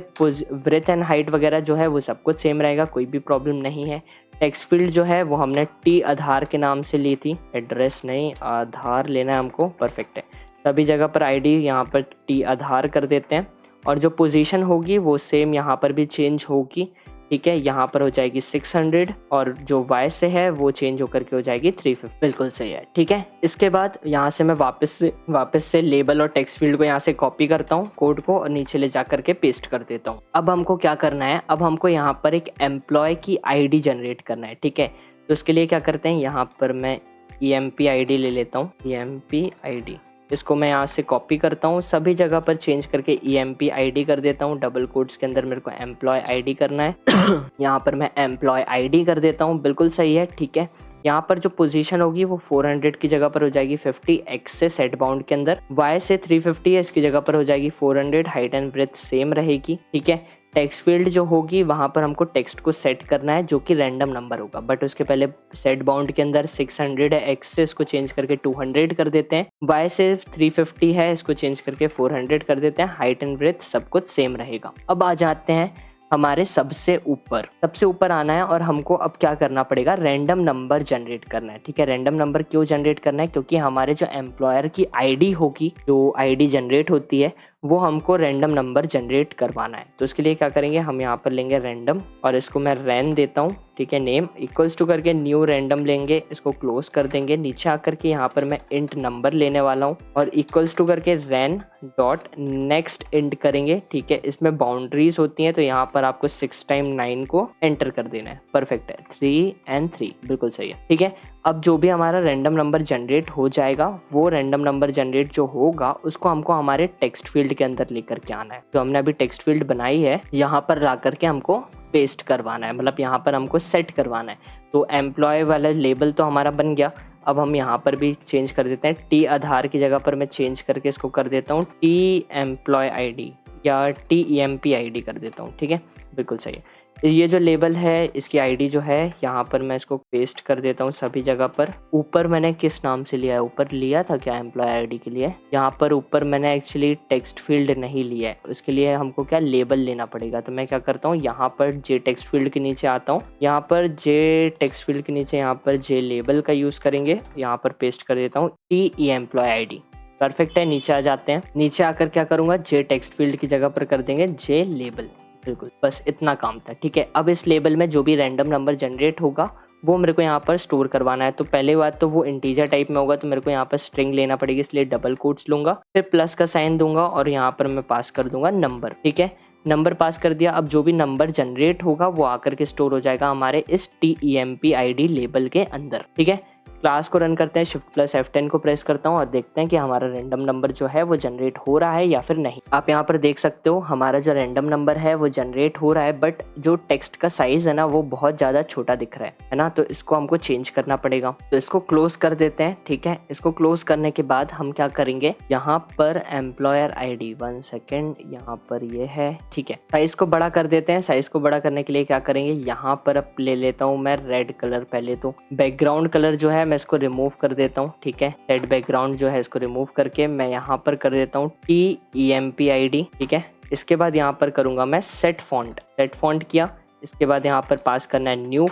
ब्रेथ एंड हाइट वगैरह जो है वो सब कुछ सेम रहेगा, कोई भी प्रॉब्लम नहीं है। टेक्स्ट फील्ड जो है वो हमने टी आधार के नाम से ली थी, एड्रेस नहीं आधार लेना है हमको, परफेक्ट है। सभी जगह पर आईडी यहाँ पर टी आधार कर देते हैं और जो पोजीशन होगी वो सेम यहाँ पर भी चेंज होगी, ठीक है। यहाँ पर हो जाएगी 600 और जो वाई से है वो चेंज होकर के हो जाएगी 350, बिल्कुल सही है, ठीक है। इसके बाद यहाँ से मैं वापस से लेबल और टेक्स्ट फील्ड को यहाँ से कॉपी करता हूँ कोड को और नीचे ले जा करके पेस्ट कर देता हूँ। अब हमको क्या करना है, अब हमको यहाँ पर एक एम्प्लॉय की आईडी जनरेट करना है, ठीक है। तो उसके लिए क्या करते हैं, यहाँ पर मैं EMP ID ले लेता हूँ, EMP ID, इसको मैं यहाँ से कॉपी करता हूँ, सभी जगह पर चेंज करके EMP ID कर देता हूँ। डबल कोट्स के अंदर मेरे को एम्प्लॉय ID करना है यहाँ पर मैं एम्प्लॉय ID कर देता हूँ, बिल्कुल सही है, ठीक है। यहाँ पर जो पोजीशन होगी वो 400 की जगह पर हो जाएगी 50, एक्स से सेट बाउंड के अंदर, वाई से 350 है, इसकी जगह पर हो जाएगी 400, हाइट एंड ब्रेथ सेम रहेगी, ठीक है। टेक्स्ट फील्ड जो होगी वहाँ पर हमको टेक्स्ट को सेट करना है जो कि रैंडम नंबर होगा, बट उसके पहले सेट बाउंड के अंदर 600 है, एक्स से इसको चेंज करके 200 कर देते हैं, वाई से 350 है, इसको चेंज करके 400 कर देते हैं, हाइट एंड ब्रेथ सब कुछ सेम रहेगा। अब आ जाते हैं हमारे सबसे ऊपर आना है और हमको अब क्या करना पड़ेगा, रैंडम नंबर जनरेट करना है, ठीक है। रैंडम नंबर क्यों जनरेट करना है, क्योंकि हमारे जो एम्प्लॉयर की आईडी होगी, जो आईडी जनरेट होती है वो हमको रैंडम नंबर जनरेट करवाना है। तो उसके लिए क्या करेंगे, हम यहाँ पर लेंगे रैंडम और इसको मैं रैन देता हूँ, ठीक है। नेम इक्वल्स टू करके न्यू रैंडम लेंगे, इसको क्लोज कर देंगे। नीचे आकर के यहाँ पर मैं इंट नंबर लेने वाला हूँ और इक्वल्स टू करके रैन डॉट नेक्स्ट इंट करेंगे, ठीक है। इसमें बाउंड्रीज होती हैं तो यहाँ पर आपको 6 टाइम 9 को एंटर कर देना है, परफेक्ट है। 3 and 3 बिल्कुल सही है, ठीक है। अब जो भी हमारा रैंडम नंबर जनरेट हो जाएगा, वो रैंडम नंबर जनरेट जो होगा उसको हमको हमारे टेक्स्ट फील्ड के अंदर लेकर के आना है। तो हमने अभी टेक्स्ट फील्ड बनाई है, यहाँ पर ला करके हमको पेस्ट करवाना है, मतलब यहाँ पर हमको सेट करवाना है। तो एम्प्लॉय वाला लेबल तो हमारा बन गया, अब हम यहाँ पर भी चेंज कर देते हैं, टी आधार की जगह पर मैं चेंज करके इसको कर देता हूँ टी एम्प्लॉय ID या TEMP ID कर देता हूँ, ठीक है, बिल्कुल सही है। ये जो लेबल है इसकी आईडी जो है यहाँ पर मैं इसको पेस्ट कर देता हूँ सभी जगह पर। ऊपर मैंने किस नाम से लिया है, ऊपर लिया था क्या एम्प्लॉय आईडी के लिए, यहाँ पर ऊपर मैंने एक्चुअली टेक्स्ट फील्ड नहीं लिया है, उसके लिए हमको क्या लेबल लेना पड़ेगा। तो मैं क्या करता हूँ, यहाँ पर जे टेक्स्ट फील्ड के नीचे आता हूँ, यहाँ पर जे टेक्स्ट फील्ड के नीचे यहाँ पर जे लेबल का यूज़ करेंगे, यहाँ पर पेस्ट कर देता हूँ TE एम्प्लॉय आईडी। परफेक्ट है। नीचे आ जाते हैं, नीचे आकर क्या करूँगा, जे टेक्स्ट फील्ड की जगह पर कर देंगे जे लेबल। बिल्कुल, बस इतना काम था। ठीक है, अब इस लेबल में जो भी रैंडम नंबर जनरेट होगा वो मेरे को यहाँ पर स्टोर करवाना है। तो पहले बात तो वो इंटीजर टाइप में होगा, तो मेरे को यहाँ पर स्ट्रिंग लेना पड़ेगी, इसलिए डबल कोट्स लूँगा, फिर प्लस का साइन दूंगा और यहाँ पर मैं पास कर दूंगा नंबर। ठीक है, नंबर पास कर दिया। अब जो भी नंबर जनरेट होगा वो आकर के स्टोर हो जाएगा हमारे इस TEMP ID लेबल के अंदर। ठीक है, क्लास को रन करते हैं, Shift+F10 को प्रेस करता हूँ और देखते हैं कि हमारा रैंडम नंबर जो है वो जनरेट हो रहा है या फिर नहीं। आप यहाँ पर देख सकते हो हमारा जो रैंडम नंबर है वो जनरेट हो रहा है, बट जो टेक्स्ट का साइज है ना वो बहुत ज़्यादा छोटा दिख रहा है ना, तो इसको हमको चेंज करना पड़ेगा। तो इसको क्लोज कर देते हैं। ठीक है, इसको क्लोज करने के बाद हम क्या करेंगे, यहाँ पर एम्प्लॉयर ID 1 सेकेंड, यहाँ पर ये है। ठीक है, साइज को बड़ा कर देते हैं। साइज को बड़ा करने के लिए क्या करेंगे, यहाँ पर अब ले लेता हूँ मैं रेड कलर। पहले तो बैकग्राउंड कलर जो है मैं इसको रिमूव कर देता हूँ। ठीक है, सेट बैकग्राउंड जो है इसको रिमूव करके मैं यहाँ पर कर देता हूँ TEMP ID। ठीक है, इसके बाद यहाँ पर करूँगा मैं सेट फॉन्ट किया। इसके बाद यहाँ पर पास करना है न्यू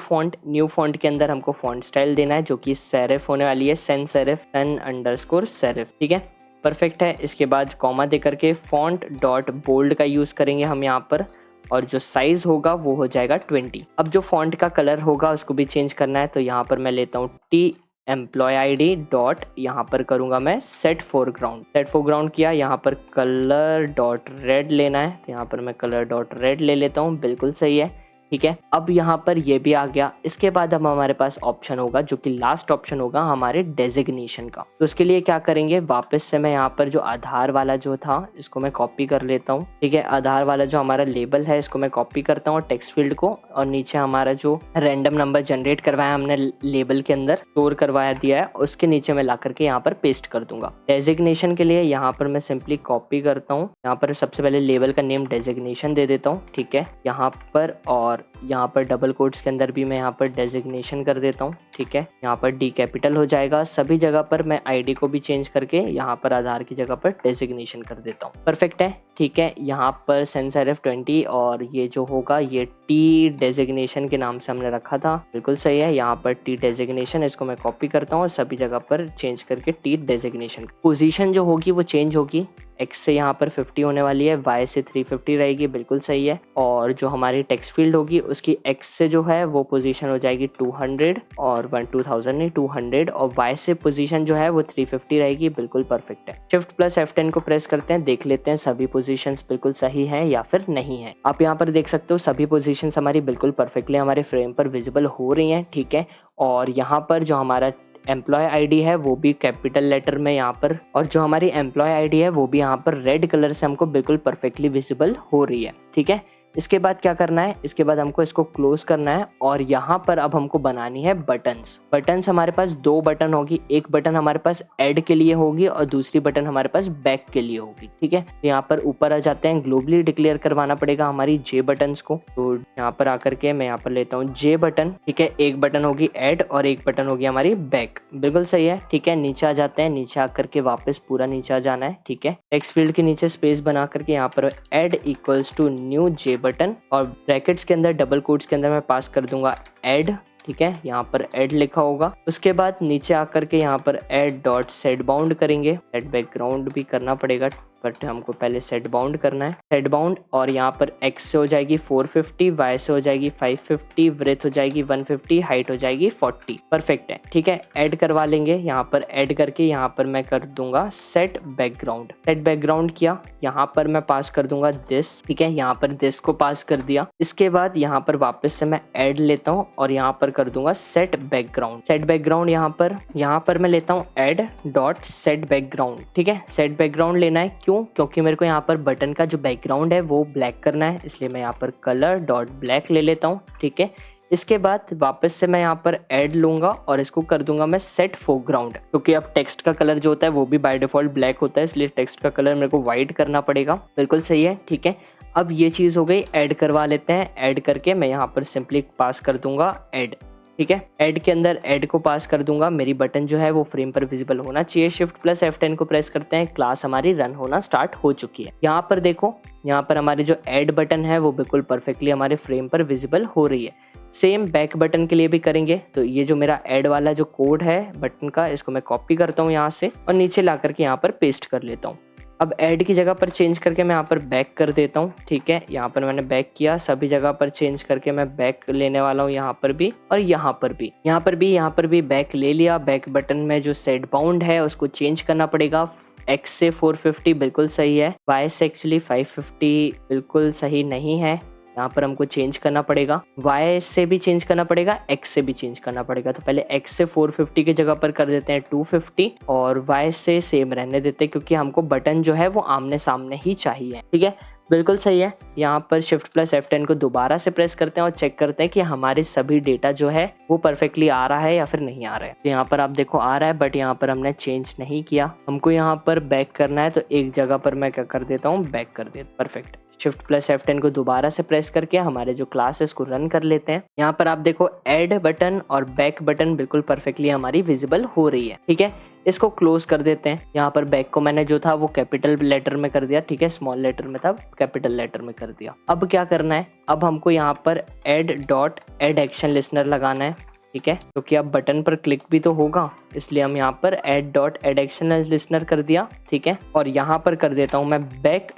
फॉन्ट के अंदर हमको फॉन्ट स्टाइल देना है जो कि सेरिफ होने वाली है, सन अंडरस्कोर सेरिफ। ठीक है, परफेक्ट है। इसके बाद कॉमा दे करके फॉन्ट डॉट बोल्ड का यूज़ करेंगे हम यहाँ पर, और जो साइज होगा वो हो जाएगा 20। अब जो फॉन्ट का कलर होगा उसको भी चेंज करना है, तो यहाँ पर मैं लेता हूँ T एम्प्लॉय ID डॉट, यहाँ पर करूँगा मैं सेट फोरग्राउंड किया। यहाँ पर कलर डॉट रेड लेना है, तो यहाँ पर मैं कलर डॉट रेड ले लेता हूँ। बिल्कुल सही है। ठीक है, अब यहाँ पर ये भी आ गया। इसके बाद अब हमारे पास ऑप्शन होगा जो कि लास्ट ऑप्शन होगा हमारे डेजिग्नेशन का। तो उसके लिए क्या करेंगे, वापस से मैं यहाँ पर जो आधार वाला जो था इसको मैं कॉपी कर लेता हूँ। ठीक है, आधार वाला जो हमारा लेबल है इसको मैं कॉपी करता हूँ टेक्स्ट फील्ड को, और नीचे हमारा जो रैंडम नंबर जनरेट करवाया हमने लेबल के अंदर स्टोर करवाया दिया है उसके नीचे मैं ला करके यहाँ पर पेस्ट कर दूंगा। डेजिग्नेशन के लिए यहाँ पर मैं सिंपली कॉपी करता हूँ, यहाँ पर सबसे पहले लेबल का नेम डेजिग्नेशन दे देता हूँ। ठीक है, यहाँ पर, और यहाँ पर डबल कोट्स के अंदर भी मैं यहाँ पर डेजिग्नेशन कर देता हूँ। ठीक है, यहाँ पर D कैपिटल हो जाएगा। सभी जगह पर मैं ID को भी चेंज करके यहाँ पर आधार की जगह पर डेजिग्नेशन कर देता हूँ। परफेक्ट है। ठीक है, यहाँ पर सेंसर F20 और ये जो होगा ये T डेजिग्नेशन के नाम से हमने रखा था। बिल्कुल सही है, यहाँ पर T डेजिग्नेशन, इसको मैं कॉपी करता हूँ और सभी जगह पर चेंज करके T डेजिग्नेशन। पोजीशन जो होगी वो चेंज होगी, X से यहाँ पर 50 होने वाली है, Y से 350 रहेगी। बिल्कुल सही है। और जो हमारी टेक्स्ट फील्ड होगी उसकी X से जो है वो पोजीशन हो जाएगी 200 और 2000 नहीं 200, और Y से पोजीशन जो है वो 350 रहेगी। बिल्कुल परफेक्ट है। Shift+F10 को प्रेस करते हैं, देख लेते हैं सभी पोजीशंस बिल्कुल सही हैं या फिर नहीं है। आप यहाँ पर देख सकते हो सभी पोजीशंस हमारी बिल्कुल परफेक्टली हमारे फ्रेम पर विजिबल हो रही हैं। ठीक है, और यहाँ पर जो हमारा एम्प्लॉय ID है वो भी कैपिटल लेटर में यहाँ पर, और जो हमारी एम्प्लॉय ID है वो भी यहाँ पर रेड कलर से हमको बिल्कुल परफेक्टली विजिबल हो रही है। ठीक है, इसके बाद क्या करना है, इसके बाद हमको इसको क्लोज करना है और यहाँ पर अब हमको बनानी है बटन्स हमारे पास 2 बटन होगी, एक बटन हमारे पास ऐड के लिए होगी और दूसरी बटन हमारे पास बैक के लिए होगी। ठीक है, यहाँ पर ऊपर आ जाते हैं, ग्लोबली डिक्लेयर करवाना पड़ेगा हमारी J बटन्स को। तो यहाँ पर आकर के मैं यहाँ पर लेता हूँ J बटन। ठीक है, एक बटन होगी ऐड और एक बटन होगी हमारी बैक। बिल्कुल सही है। ठीक है, नीचे आ जाते हैं, नीचे आकर के वापस पूरा नीचे आ जाना है। ठीक है, टेक्स्ट फील्ड के नीचे स्पेस बना करके यहाँ पर add equals to new J button, और ब्रैकेट्स के अंदर डबल कोट्स के अंदर मैं पास कर दूंगा ऐड। ठीक है, यहाँ पर ऐड लिखा होगा। उसके बाद नीचे आकर के यहाँ पर ऐड डॉट सेट बाउंड करेंगे। सेट बैकग्राउंड भी करना पड़ेगा बट हमको पहले सेट बाउंड करना है। सेट बाउंड, और यहाँ पर x से हो जाएगी 450, y से हो जाएगी 550, ब्रेथ हो जाएगी 150, हाइट हो जाएगी 40। परफेक्ट है। ठीक है, ऐड करवा लेंगे। यहाँ पर ऐड करके यहाँ पर मैं कर दूंगा सेट बैकग्राउंड किया। यहाँ पर मैं पास कर दूंगा दिस। ठीक है, यहाँ पर दिस को पास कर दिया। इसके बाद यहाँ पर वापस से मैं ऐड लेता हूँ और यहाँ पर कर दूंगा सेट बैकग्राउंड। यहाँ पर मैं लेता हूँ ऐड डॉट सेट बैकग्राउंड। ठीक है, सेट बैकग्राउंड लेना है, क्यों? क्योंकि मेरे को यहाँ पर बटन का जो बैकग्राउंड है वो ब्लैक करना है, इसलिए मैं यहाँ पर कलर डॉट ब्लैक ले लेता हूँ। ठीक है, इसके बाद वापस से मैं यहाँ पर ऐड लूंगा और इसको कर दूंगा मैं सेट फोरग्राउंड, क्योंकि अब टेक्स्ट का कलर जो होता है वो भी बाय डिफॉल्ट ब्लैक होता है, इसलिए टेक्स्ट का कलर मेरे को व्हाइट करना पड़ेगा। बिल्कुल सही है। ठीक है, अब ये चीज़ हो गई, ऐड करवा लेते हैं। ऐड करके मैं यहाँ पर सिंपली पास कर दूंगा ऐड, ठीक है। ऐड के अंदर ऐड को पास कर दूंगा। मेरी बटन जो है वो फ्रेम पर विजिबल होना चाहिए। शिफ्ट प्लस F10 को प्रेस करते हैं, क्लास हमारी रन होना स्टार्ट हो चुकी है। यहाँ पर देखो, यहाँ पर हमारी जो ऐड बटन है वो बिल्कुल परफेक्टली हमारे फ्रेम पर विजिबल हो रही है। सेम बैक बटन के लिए भी करेंगे। तो ये जो मेरा ऐड वाला जो कोड है बटन का, इसको मैं कॉपी करता हूँ यहाँ से और नीचे ला करके यहाँ पर पेस्ट कर लेता हूँ। अब ऐड की जगह पर चेंज करके मैं यहाँ पर बैक कर देता हूँ, ठीक है। यहाँ पर मैंने बैक किया, सभी जगह पर चेंज करके मैं बैक लेने वाला हूँ, यहाँ पर भी और यहाँ पर भी, यहाँ पर भी बैक ले लिया। बैक बटन में जो सेट बाउंड है उसको चेंज करना पड़ेगा। X से 450 बिल्कुल सही है, Y से एक्चुअली 550 बिल्कुल सही नहीं है, यहाँ पर हमको चेंज करना पड़ेगा। Y से भी चेंज करना पड़ेगा, X से भी चेंज करना पड़ेगा। तो पहले X से 450 की जगह पर कर देते हैं 250 और Y से सेम रहने देते हैं, क्योंकि हमको बटन जो है वो आमने सामने ही चाहिए, ठीक है। बिल्कुल सही है। यहाँ पर शिफ्ट प्लस F10 को दोबारा से प्रेस करते हैं और चेक करते हैं कि हमारे सभी डेटा जो है वो परफेक्टली आ रहा है या फिर नहीं आ रहा है। तो यहाँ पर आप देखो आ रहा है, बट यहाँ पर हमने चेंज नहीं किया। हमको यहाँ पर बैक करना है, तो एक जगह पर मैं क्या कर देता हूँ, बैक कर देता हूँ। परफेक्ट। शिफ्ट प्लस F10 को दोबारा से प्रेस करके हमारे जो क्लास है इसको रन कर लेते हैं। यहाँ पर आप देखो ऐड बटन और बैक बटन बिल्कुल परफेक्टली हमारी विजिबल हो रही है, ठीक है। इसको क्लोज कर देते हैं। यहाँ पर बैक को मैंने जो था वो कैपिटल लेटर में कर दिया, ठीक है। स्मॉल लेटर में था, कैपिटल लेटर में कर दिया। अब क्या करना है, अब हमको यहाँ पर ऐड एक्शन लिसनर लगाना है, ठीक है। क्योंकि अब बटन पर क्लिक भी तो होगा, इसलिए हम यहाँ पर ऐड एक्शन लिसनर कर दिया, ठीक है। और यहाँ पर कर देता हूँ मैं बैक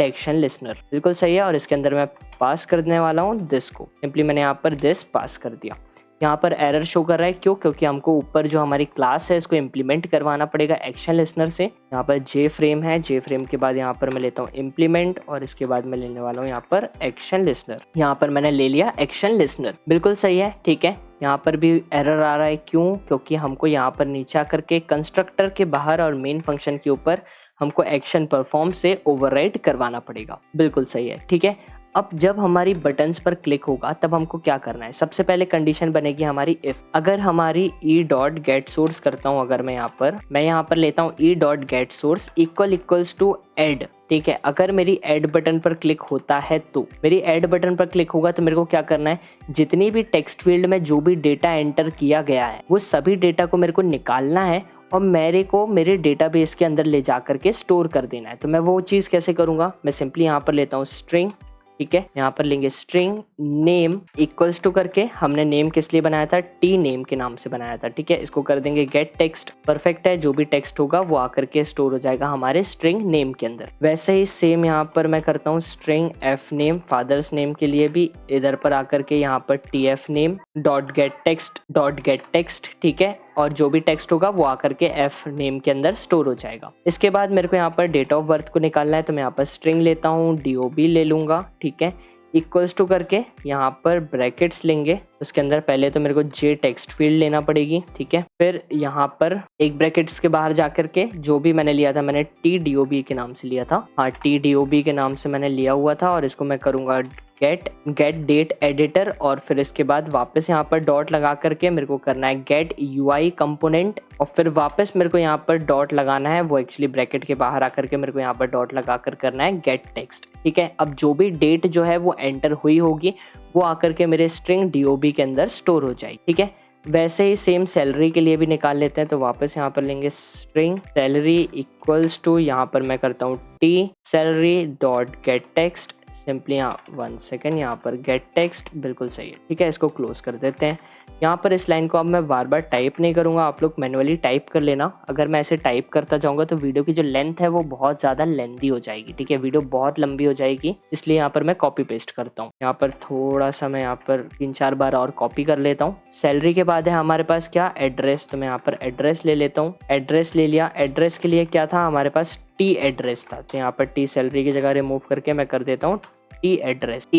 एक्शन लिसनर, बिल्कुल सही है। और इसके अंदर मैं पास करने वाला हूँ दिस को, सिंपली मैंने यहाँ पर दिस पास कर दिया। यहाँ पर एरर शो कर रहा है, क्यों? क्योंकि हमको ऊपर जो हमारी क्लास है इसको इम्प्लीमेंट करवाना पड़ेगा एक्शन लिसनर से। यहाँ पर जे फ्रेम है, जे फ्रेम के बाद यहाँ पर मैं लेता हूँ इम्प्लीमेंट और इसके बाद मैं लेने वाला हूँ यहाँ पर एक्शन लिसनर। यहाँ पर मैंने ले लिया एक्शन लिसनर, बिल्कुल सही है, ठीक है। यहाँ पर भी एरर आ रहा है, क्यों? क्योंकि हमको यहाँ पर नीचे आकर के कंस्ट्रक्टर के बाहर और मेन फंक्शन के ऊपर हमको एक्शन परफॉर्म से ओवरराइड करवाना पड़ेगा, बिल्कुल सही है, ठीक है। अब जब हमारी बटन्स पर क्लिक होगा तब हमको क्या करना है, सबसे पहले कंडीशन बनेगी हमारी इफ। अगर हमारी e.getSource करता हूँ, अगर मैं यहाँ पर लेता हूँ e.getSource इक्वल्स टू ऐड, ठीक है। अगर मेरी ऐड बटन पर क्लिक होता है तो मेरी ऐड बटन पर क्लिक होगा तो मेरे को क्या करना है, जितनी भी टेक्स्ट फील्ड में जो भी डेटा एंटर किया गया है वो सभी डेटा को मेरे को निकालना है और मेरे को मेरे डेटाबेस के अंदर ले जा करके स्टोर कर देना है। तो मैं वो चीज़ कैसे करूँगा, मैं सिंपली यहाँ पर लेता हूँ स्ट्रिंग, ठीक है। यहाँ पर लेंगे स्ट्रिंग नेम इक्वल्स टू करके, हमने नेम किस लिए बनाया था, टी नेम के नाम से बनाया था, ठीक है। इसको कर देंगे गेट टेक्स्ट, परफेक्ट है। जो भी टेक्स्ट होगा वो आकर के स्टोर हो जाएगा हमारे स्ट्रिंग नेम के अंदर। वैसे ही सेम यहाँ पर मैं करता हूँ string F name, father's name के लिए भी इधर पर आकर के यहाँ पर T F name dot gate text, ठीक है। और जो भी टेक्स्ट होगा वो आकर के एफ नेम के अंदर स्टोर हो जाएगा। इसके बाद मेरे को यहाँ पर डेट ऑफ बर्थ को निकालना है, तो मैं यहाँ पर स्ट्रिंग लेता हूँ, DOB ले लूँगा, ठीक है। इक्वल्स टू करके यहाँ पर ब्रैकेट्स लेंगे, उसके अंदर पहले तो मेरे को जे टेक्स्ट फील्ड लेना पड़ेगी, ठीक है। फिर यहाँ पर एक ब्रैकेट्स के बाहर जाकर के जो भी मैंने लिया था, मैंने TDOB के नाम से लिया था, हाँ TDOB के नाम से मैंने लिया हुआ था। और इसको मैं करूँगा गेट डेट एडिटर और फिर इसके बाद वापस यहाँ पर डॉट लगा करके मेरे को करना है गेट UI कंपोनेंट और फिर वापस मेरे को यहाँ पर डॉट लगाना है, वो एक्चुअली ब्रैकेट के बाहर आकर के मेरे को यहाँ पर डॉट लगा कर करना है गेट टेक्स्ट, ठीक है। अब जो भी डेट जो है वो एंटर हुई होगी वो आकर के मेरे स्ट्रिंग DOB के अंदर स्टोर हो जाएगी, ठीक है। वैसे ही सेम सैलरी के लिए भी निकाल लेते हैं, तो वापस यहाँ पर लेंगे स्ट्रिंग सैलरी इक्वल्स टू, यहाँ पर मैं करता हूँ T salary dot gate text, simply यहाँ 1 सेकेंड, यहाँ पर गेट टेक्स्ट, बिल्कुल सही है, ठीक है। इसको क्लोज कर देते हैं। यहाँ पर इस लाइन को अब मैं बार बार टाइप नहीं करूँगा, आप लोग मैनुअली टाइप कर लेना। अगर मैं ऐसे टाइप करता जाऊँगा तो वीडियो की जो लेंथ है वो बहुत ज़्यादा लेंथी हो जाएगी, ठीक है। वीडियो बहुत लंबी हो जाएगी, इसलिए यहाँ पर मैं कॉपी पेस्ट करता हूँ। यहाँ पर थोड़ा सा मैं यहाँ पर 3-4 बार और कॉपी कर लेता हूँ। सैलरी के बाद है हमारे पास क्या, एड्रेस, तो मैं यहाँ पर एड्रेस ले लेता हूँ। एड्रेस ले लिया। एड्रेस के लिए क्या था हमारे पास, टी एड्रेस था, तो यहाँ पर टी सैलरी की जगह रिमूव करके मैं कर देता हूँ T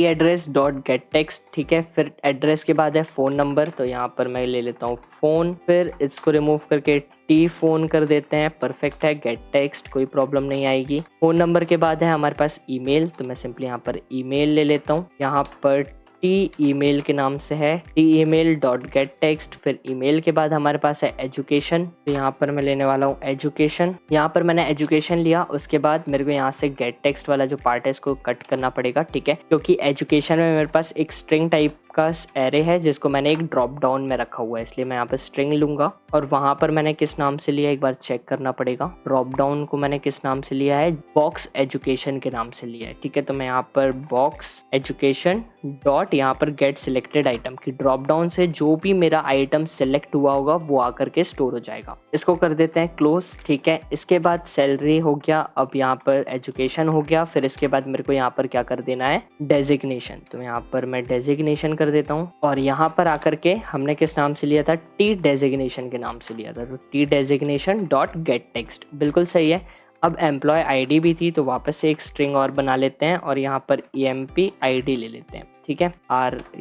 address dot gate text, ठीक है। फिर एड्रेस के बाद है फ़ोन नंबर, तो यहाँ पर मैं ले लेता हूँ फ़ोन, फिर इसको रिमूव करके टी फ़ोन कर देते हैं, परफेक्ट है, गेट टेक्स्ट, कोई प्रॉब्लम नहीं आएगी। फ़ोन नंबर के बाद है हमारे पास ईमेल, तो मैं सिंपली यहाँ पर ईमेल ले लेता हूँ। यहाँ पर टी ईमेल के नाम से है, temail.getText। फिर ईमेल के बाद हमारे पास है एजुकेशन, तो यहाँ पर मैं लेने वाला हूँ एजुकेशन। यहाँ पर मैंने एजुकेशन लिया, उसके बाद मेरे को यहाँ से गेट टेक्स्ट वाला जो पार्ट है इसको कट करना पड़ेगा, ठीक है, क्योंकि एजुकेशन में मेरे पास एक स्ट्रिंग टाइप का एरे है जिसको मैंने एक ड्रॉप डाउन में रखा हुआ है, इसलिए मैं यहाँ पर स्ट्रिंग लूंगा। और वहां पर मैंने किस नाम से लिया एक बार चेक करना पड़ेगा। ड्रॉप डाउन को मैंने किस नाम से लिया है, बॉक्स एजुकेशन के नाम से लिया है, ठीक है। तो मैं यहाँ पर बॉक्स एजुकेशन डॉट यहाँ पर गेट सिलेक्टेड आइटम की ड्रॉप डाउन से जो भी मेरा आइटम सिलेक्ट हुआ होगा वो आकर के स्टोर हो जाएगा। इसको कर देते हैं क्लोज, ठीक है। इसके बाद सैलरी हो गया, अब यहाँ पर एजुकेशन हो गया। फिर इसके बाद मेरे को यहाँ पर क्या कर देना है, डेजिग्नेशन। तो यहाँ पर मैं डेजिग्नेशन कर देता हूँ। और यहाँ पर आकर के हमने किस नाम से लिया था, टी डेजिग्नेशन के नाम से लिया था, तो T designation dot gate text, बिल्कुल सही है। अब एम्प्लॉय आईडी भी थी तो वापस से एक स्ट्रिंग और बना लेते हैं और यहाँ पर EMP ID ले लेते हैं, ठीक है।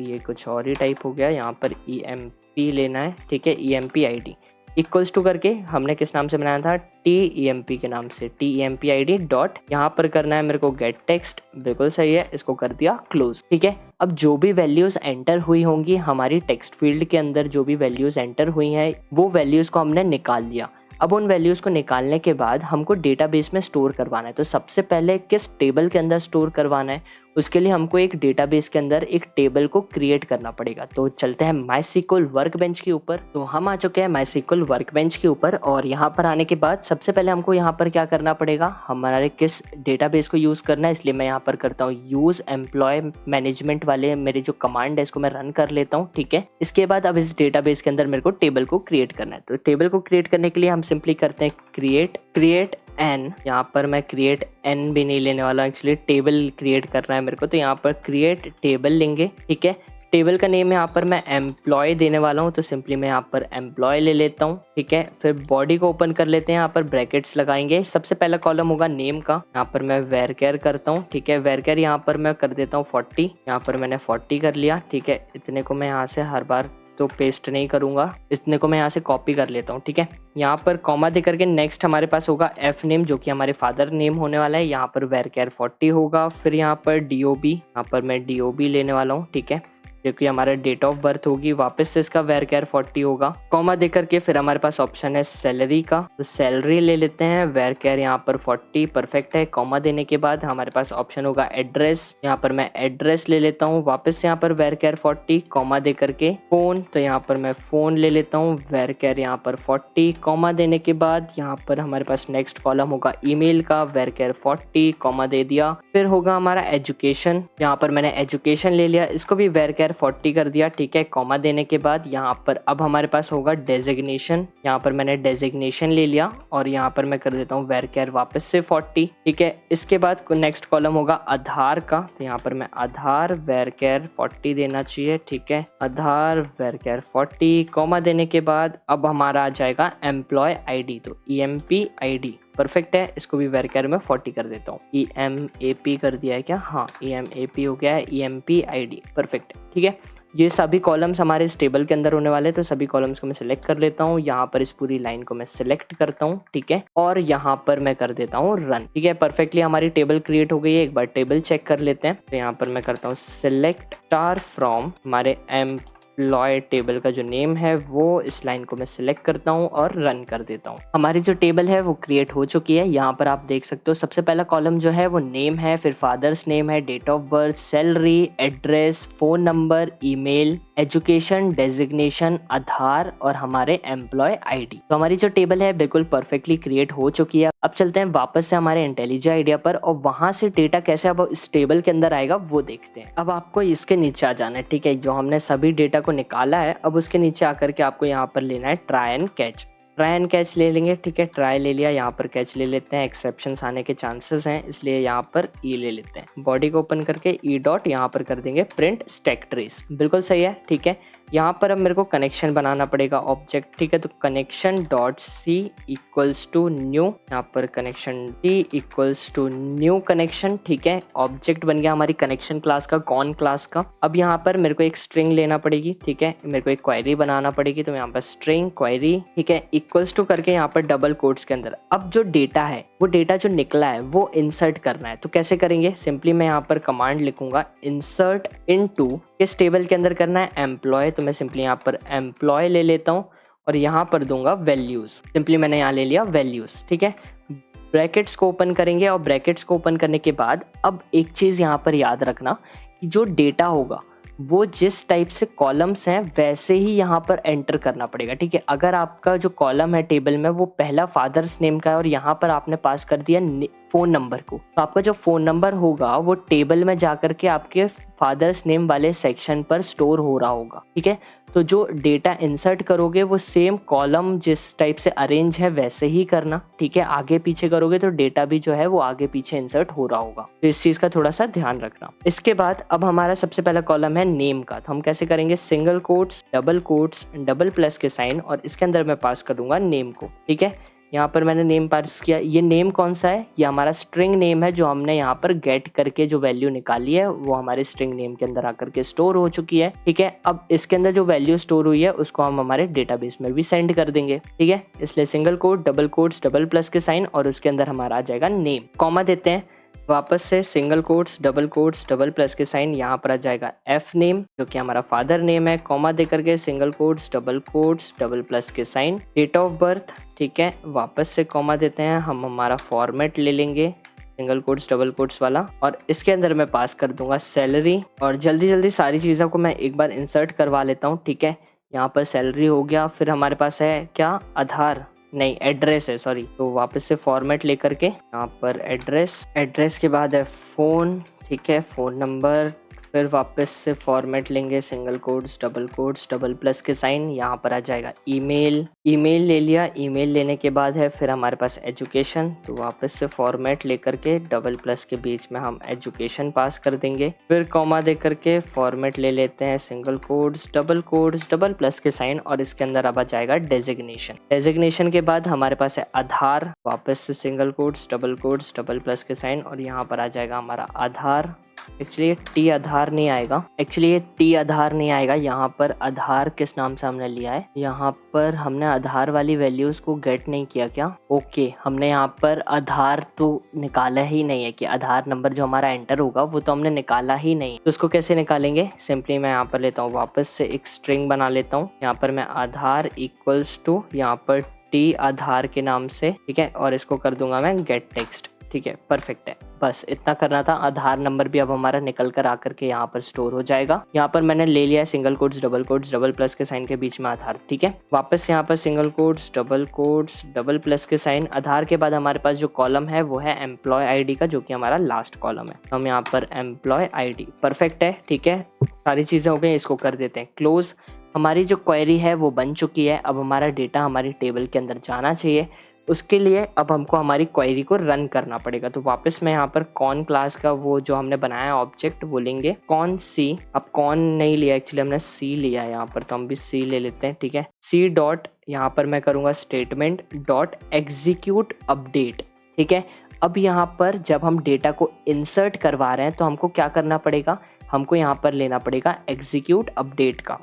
ये कुछ और ही टाइप हो गया, यहाँ पर EMP लेना है, ठीक है। EMP ID इक्वल्स टू करके हमने किस नाम से बनाया था, TEMP के नाम से, TEMP ID डॉट यहाँ पर करना है मेरे को गेट टेक्स्ट, बिल्कुल सही है। इसको कर दिया क्लोज, ठीक है। अब जो भी वैल्यूज एंटर हुई होंगी हमारी टेक्स्ट फील्ड के अंदर, जो भी वैल्यूज एंटर हुई हैं वो वैल्यूज को हमने निकाल लिया। अब उन वैल्यूज़ को निकालने के बाद हमको डेटाबेस में स्टोर करवाना है। तो सबसे पहले किस टेबल के अंदर स्टोर करवाना है, उसके लिए हमको एक डेटाबेस के अंदर एक टेबल को क्रिएट करना पड़ेगा। तो चलते हैं MySQL वर्कबेंच के ऊपर। तो हम आ चुके हैं MySQL वर्कबेंच के ऊपर और यहाँ पर आने के बाद सबसे पहले हमको यहाँ पर क्या करना पड़ेगा, हमारे किस डेटाबेस को यूज़ करना है, इसलिए मैं यहाँ पर करता हूँ यूज़ एम्प्लॉय मैनेजमेंट वाले मेरी जो कमांड है इसको मैं रन कर लेता हूँ, ठीक है। इसके बाद अब इस डेटाबेस के अंदर मेरे को टेबल को क्रिएट करना है। तो टेबल को क्रिएट करने के लिए हम सिंपली करते हैं क्रिएट n। यहाँ पर मैं क्रिएट n भी नहीं लेने वाला, एक्चुअली टेबल क्रिएट करना है मेरे को, तो यहाँ पर क्रिएट टेबल लेंगे, ठीक है। टेबल का नेम यहाँ पर मैं एम्प्लॉय देने वाला हूँ, तो सिंपली मैं यहाँ पर एम्प्लॉय ले लेता हूँ, ठीक है। फिर बॉडी को ओपन कर लेते हैं, यहाँ पर ब्रैकेट्स लगाएंगे। सबसे पहला कॉलम होगा नेम का, यहाँ पर मैं वेरकेयर करता हूँ, ठीक है। वेरकेयर यहाँ पर मैं कर देता हूँ 40, यहाँ पर मैंने 40 कर लिया, ठीक है। इतने को मैं यहाँ से हर बार तो पेस्ट नहीं करूंगा, इतने को मैं यहाँ से कॉपी कर लेता हूँ, ठीक है। यहाँ पर कॉमा दे करके नेक्स्ट हमारे पास होगा एफ नेम जो कि हमारे फादर नेम होने वाला है। यहाँ पर वेरकेयर 40 होगा। फिर यहाँ पर DOB, यहाँ पर मैं DOB लेने वाला हूँ, ठीक है, जो कि हमारा डेट ऑफ बर्थ होगी। वापस से इसका वेरकेयर 40 होगा, कॉमा दे करके फिर हमारे पास ऑप्शन है सैलरी का, तो सैलरी ले लेते हैं। वेरकेयर यहाँ पर 40 परफेक्ट है। कॉमा देने के बाद हमारे पास ऑप्शन होगा एड्रेस, यहाँ पर मैं एड्रेस ले लेता हूँ। वापस से यहाँ पर वेरकेयर 40, कॉमा दे करके फोन, तो यहाँ पर मैं फोन ले लेता हूँ। वेरकेयर यहाँ पर 40, कॉमा देने के बाद यहाँ पर हमारे पास नेक्स्ट कॉलम होगा ईमेल का, वेरकेयर 40, कॉमा दे दिया। फिर होगा हमारा एजुकेशन, यहाँ पर मैंने एजुकेशन ले लिया, इसको भी वेरकेयर 40 कर दिया, ठीक है। कॉमा देने के बाद यहाँ पर अब हमारे पास होगा डेजिग्नेशन, यहाँ पर मैंने डेजिग्नेशन ले लिया और यहाँ पर मैं कर देता हूँ वेरकेयर वापस से 40, ठीक है। इसके बाद नेक्स्ट कॉलम होगा आधार का, तो यहाँ पर मैं आधार वेरकेयर 40 देना चाहिए, ठीक है। आधार वेरकेयर 40, कॉमा देने के बाद अब हमारा आ जाएगा एम्प्लॉय ID, तो EMP ID परफेक्ट है। इसको भी वेरकेयर में 40 कर देता हूँ। EMAP कर दिया है क्या, हाँ EMAP हो गया है। EMP ID परफेक्ट है, ठीक है। ये सभी कॉलम्स हमारे इस टेबल के अंदर होने वाले हैं, तो सभी कॉलम्स को मैं सिलेक्ट कर लेता हूँ। यहाँ पर इस पूरी लाइन को मैं सिलेक्ट करता हूँ, ठीक है, और यहाँ पर मैं कर देता हूँ रन, ठीक है। परफेक्टली हमारी टेबल क्रिएट हो गई है। एक बार टेबल चेक कर लेते हैं, तो यहाँ पर मैं करता हूँ सिलेक्ट स्टार फ्रॉम हमारे एम्प्लॉय टेबल का जो नेम है वो, इस लाइन को मैं सिलेक्ट करता हूँ और रन कर देता हूँ। हमारी जो टेबल है वो क्रिएट हो चुकी है। यहाँ पर आप देख सकते हो सबसे पहला कॉलम जो है वो नेम है, फिर फादर्स नेम है, date of birth, salary, address, phone number, email, education, designation, Aadhaar और हमारे एम्प्लॉय ID। तो हमारी जो टेबल है बिल्कुल परफेक्टली क्रिएट हो चुकी है। अब चलते हैं वापस से हमारे इंटेलिजेंट आइडिया पर और वहां से डेटा कैसे अब इस टेबल के अंदर आएगा वो देखते हैं। अब आपको इसके नीचे आ जाना है, ठीक है। जो हमने सभी डेटा को निकाला है अब उसके नीचे आकर के आपको यहाँ पर लेना है try and catch. Try and catch ले लेंगे, ठीक है। ट्राई ले लिया, यहाँ पर कैच ले लेते हैं। एक्सेप्शंस आने के चांसेस हैं इसलिए यहाँ पर ई ले लेते हैं। बॉडी को ओपन करके ई डॉट यहाँ पर कर देंगे प्रिंट स्टैक ट्रेस, बिल्कुल सही है, ठीक है। यहाँ पर अब मेरे को कनेक्शन बनाना पड़ेगा ऑब्जेक्ट, ठीक है। तो connection dot C equals to new, यहाँ पर connection C equals to new connection, ठीक है। ऑब्जेक्ट बन गया हमारी कनेक्शन क्लास का, कौन क्लास का। अब यहाँ पर मेरे को एक स्ट्रिंग लेना पड़ेगी, ठीक है, मेरे को एक क्वेरी बनाना पड़ेगी। तो यहाँ पर स्ट्रिंग क्वेरी, ठीक है, इक्वल्स टू करके यहाँ पर डबल कोट्स के अंदर अब जो डेटा है, वो डेटा जो निकला है वो इंसर्ट करना है। तो कैसे करेंगे, सिंपली मैं यहाँ पर कमांड लिखूंगा इंसर्ट इनटू, किस टेबल के अंदर करना है, एम्प्लॉय। तो मैं सिंपली यहाँ पर एम्प्लॉय ले लेता हूँ और यहाँ पर दूंगा वैल्यूज, सिंपली मैंने यहाँ ले लिया वैल्यूज, ठीक है। ब्रैकेट्स को ओपन करेंगे और ब्रैकेट्स को ओपन करने के बाद अब एक चीज़ यहाँ पर याद रखना कि जो डेटा होगा वो जिस टाइप से कॉलम्स हैं वैसे ही यहाँ पर एंटर करना पड़ेगा, ठीक है। अगर आपका जो कॉलम है टेबल में वो पहला फादर्स नेम का है और यहाँ पर आपने पास कर दिया फ़ोन नंबर को, तो आपका जो फ़ोन नंबर होगा वो टेबल में जाकर के आपके फादर्स नेम वाले सेक्शन पर स्टोर हो रहा होगा, ठीक है। तो जो डेटा इंसर्ट करोगे वो सेम कॉलम जिस टाइप से अरेंज है वैसे ही करना, ठीक है। आगे पीछे करोगे तो डेटा भी जो है वो आगे पीछे इंसर्ट हो रहा होगा, तो इस चीज़ का थोड़ा सा ध्यान रखना। इसके बाद अब हमारा सबसे पहला कॉलम है नेम का, तो हम कैसे करेंगे, सिंगल कोट्स डबल प्लस के साइन और इसके अंदर मैं पास कर दूंगा नेम को, ठीक है। यहाँ पर मैंने नेम पास किया। ये नेम कौन सा है, ये हमारा स्ट्रिंग नेम है जो हमने यहाँ पर गेट करके जो वैल्यू निकाली है वो हमारे स्ट्रिंग नेम के अंदर आकर के स्टोर हो चुकी है, ठीक है। अब इसके अंदर जो वैल्यू स्टोर हुई है उसको हम हमारे डेटाबेस में भी सेंड कर देंगे, ठीक है। इसलिए सिंगल कोट डबल प्लस के साइन और उसके अंदर हमारा आ जाएगा नेम, कॉमा देते हैं, वापस से सिंगल कोट्स डबल प्लस के साइन, यहाँ पर आ जाएगा एफ नेम जो कि हमारा फादर नेम है, कॉमा दे करके सिंगल कोट्स डबल प्लस के साइन, डेट ऑफ बर्थ, ठीक है। वापस से कॉमा देते हैं, हम हमारा फॉर्मेट ले लेंगे सिंगल कोट्स डबल कोट्स वाला और इसके अंदर मैं पास कर दूंगा सैलरी। और जल्दी सारी चीज़ों को मैं एक बार इंसर्ट करवा लेता हूँ, ठीक है। यहाँ पर सैलरी हो गया, फिर हमारे पास है क्या, आधार नहीं एड्रेस है, सॉरी। तो वापस से फॉर्मेट लेकर के यहाँ पर एड्रेस के बाद है फ़ोन, ठीक है, फ़ोन नंबर, फिर वापस से फॉर्मेट लेंगे सिंगल कोट्स डबल प्लस के साइन, यहाँ पर आ जाएगा ईमेल ले लिया। ईमेल लेने के बाद है फिर हमारे पास एजुकेशन, तो वापस से फॉर्मेट लेकर के डबल प्लस के बीच में हम एजुकेशन पास कर देंगे, फिर कॉमा दे करके फॉर्मेट ले लेते हैं सिंगल कोट्स डबल प्लस के साइन और इसके अंदर अब आ जाएगा डेजिग्नेशन के बाद हमारे पास है आधार, वापस से सिंगल कोट्स डबल प्लस के साइन और यहाँ पर आ जाएगा हमारा आधार। एक्चुअली ये टी आधार नहीं आएगा, यहाँ पर आधार किस नाम से हमने लिया है, यहाँ पर हमने आधार वाली वैल्यूज को गेट नहीं किया क्या, ओके। हमने यहाँ पर आधार तो निकाला ही नहीं है कि आधार नंबर जो हमारा एंटर होगा वो तो हमने निकाला ही नहीं, तो उसको कैसे निकालेंगे, सिंपली मैं यहाँ पर लेता हूँ वापस से एक स्ट्रिंग बना लेता हूँ, यहाँ पर मैं आधार इक्वल्स टू यहाँ पर टी आधार के नाम से, ठीक है, और इसको कर दूंगा मैं गेट टेक्स्ट, ठीक है, परफेक्ट है। बस इतना करना था। आधार नंबर भी अब हमारा निकल कर आकर के यहाँ पर स्टोर हो जाएगा। यहाँ पर मैंने ले लिया है सिंगल कोट्स डबल प्लस के साइन के बीच में आधार, ठीक है। वापस यहाँ पर सिंगल कोट्स डबल प्लस के साइन, आधार के बाद हमारे पास जो कॉलम है वो है एम्प्लॉय आईडी का, जो कि हमारा लास्ट कॉलम है। हम यहाँ पर एम्प्लॉय आईडी, परफेक्ट है, ठीक है, सारी चीज़ें हो गई। इसको कर देते हैं क्लोज। हमारी जो क्वेरी है वो बन चुकी है। अब हमारा डेटा हमारी टेबल के अंदर जाना चाहिए। उसके लिए अब हमको हमारी क्वेरी को रन करना पड़ेगा। तो वापस मैं यहाँ पर कौन क्लास का वो जो हमने बनाया ऑब्जेक्ट वो लेंगे, कौन सी। अब कौन नहीं लिया, एक्चुअली हमने सी लिया है यहाँ पर, तो हम भी सी ले लेते हैं, ठीक है। सी डॉट यहाँ पर मैं करूँगा स्टेटमेंट डॉट एग्जीक्यूट अपडेट, ठीक है। अब यहाँ पर जब हम डेटा को इंसर्ट करवा रहे हैं तो हमको क्या करना पड़ेगा, हमको यहाँ पर लेना पड़ेगा एग्जीक्यूट अपडेट का।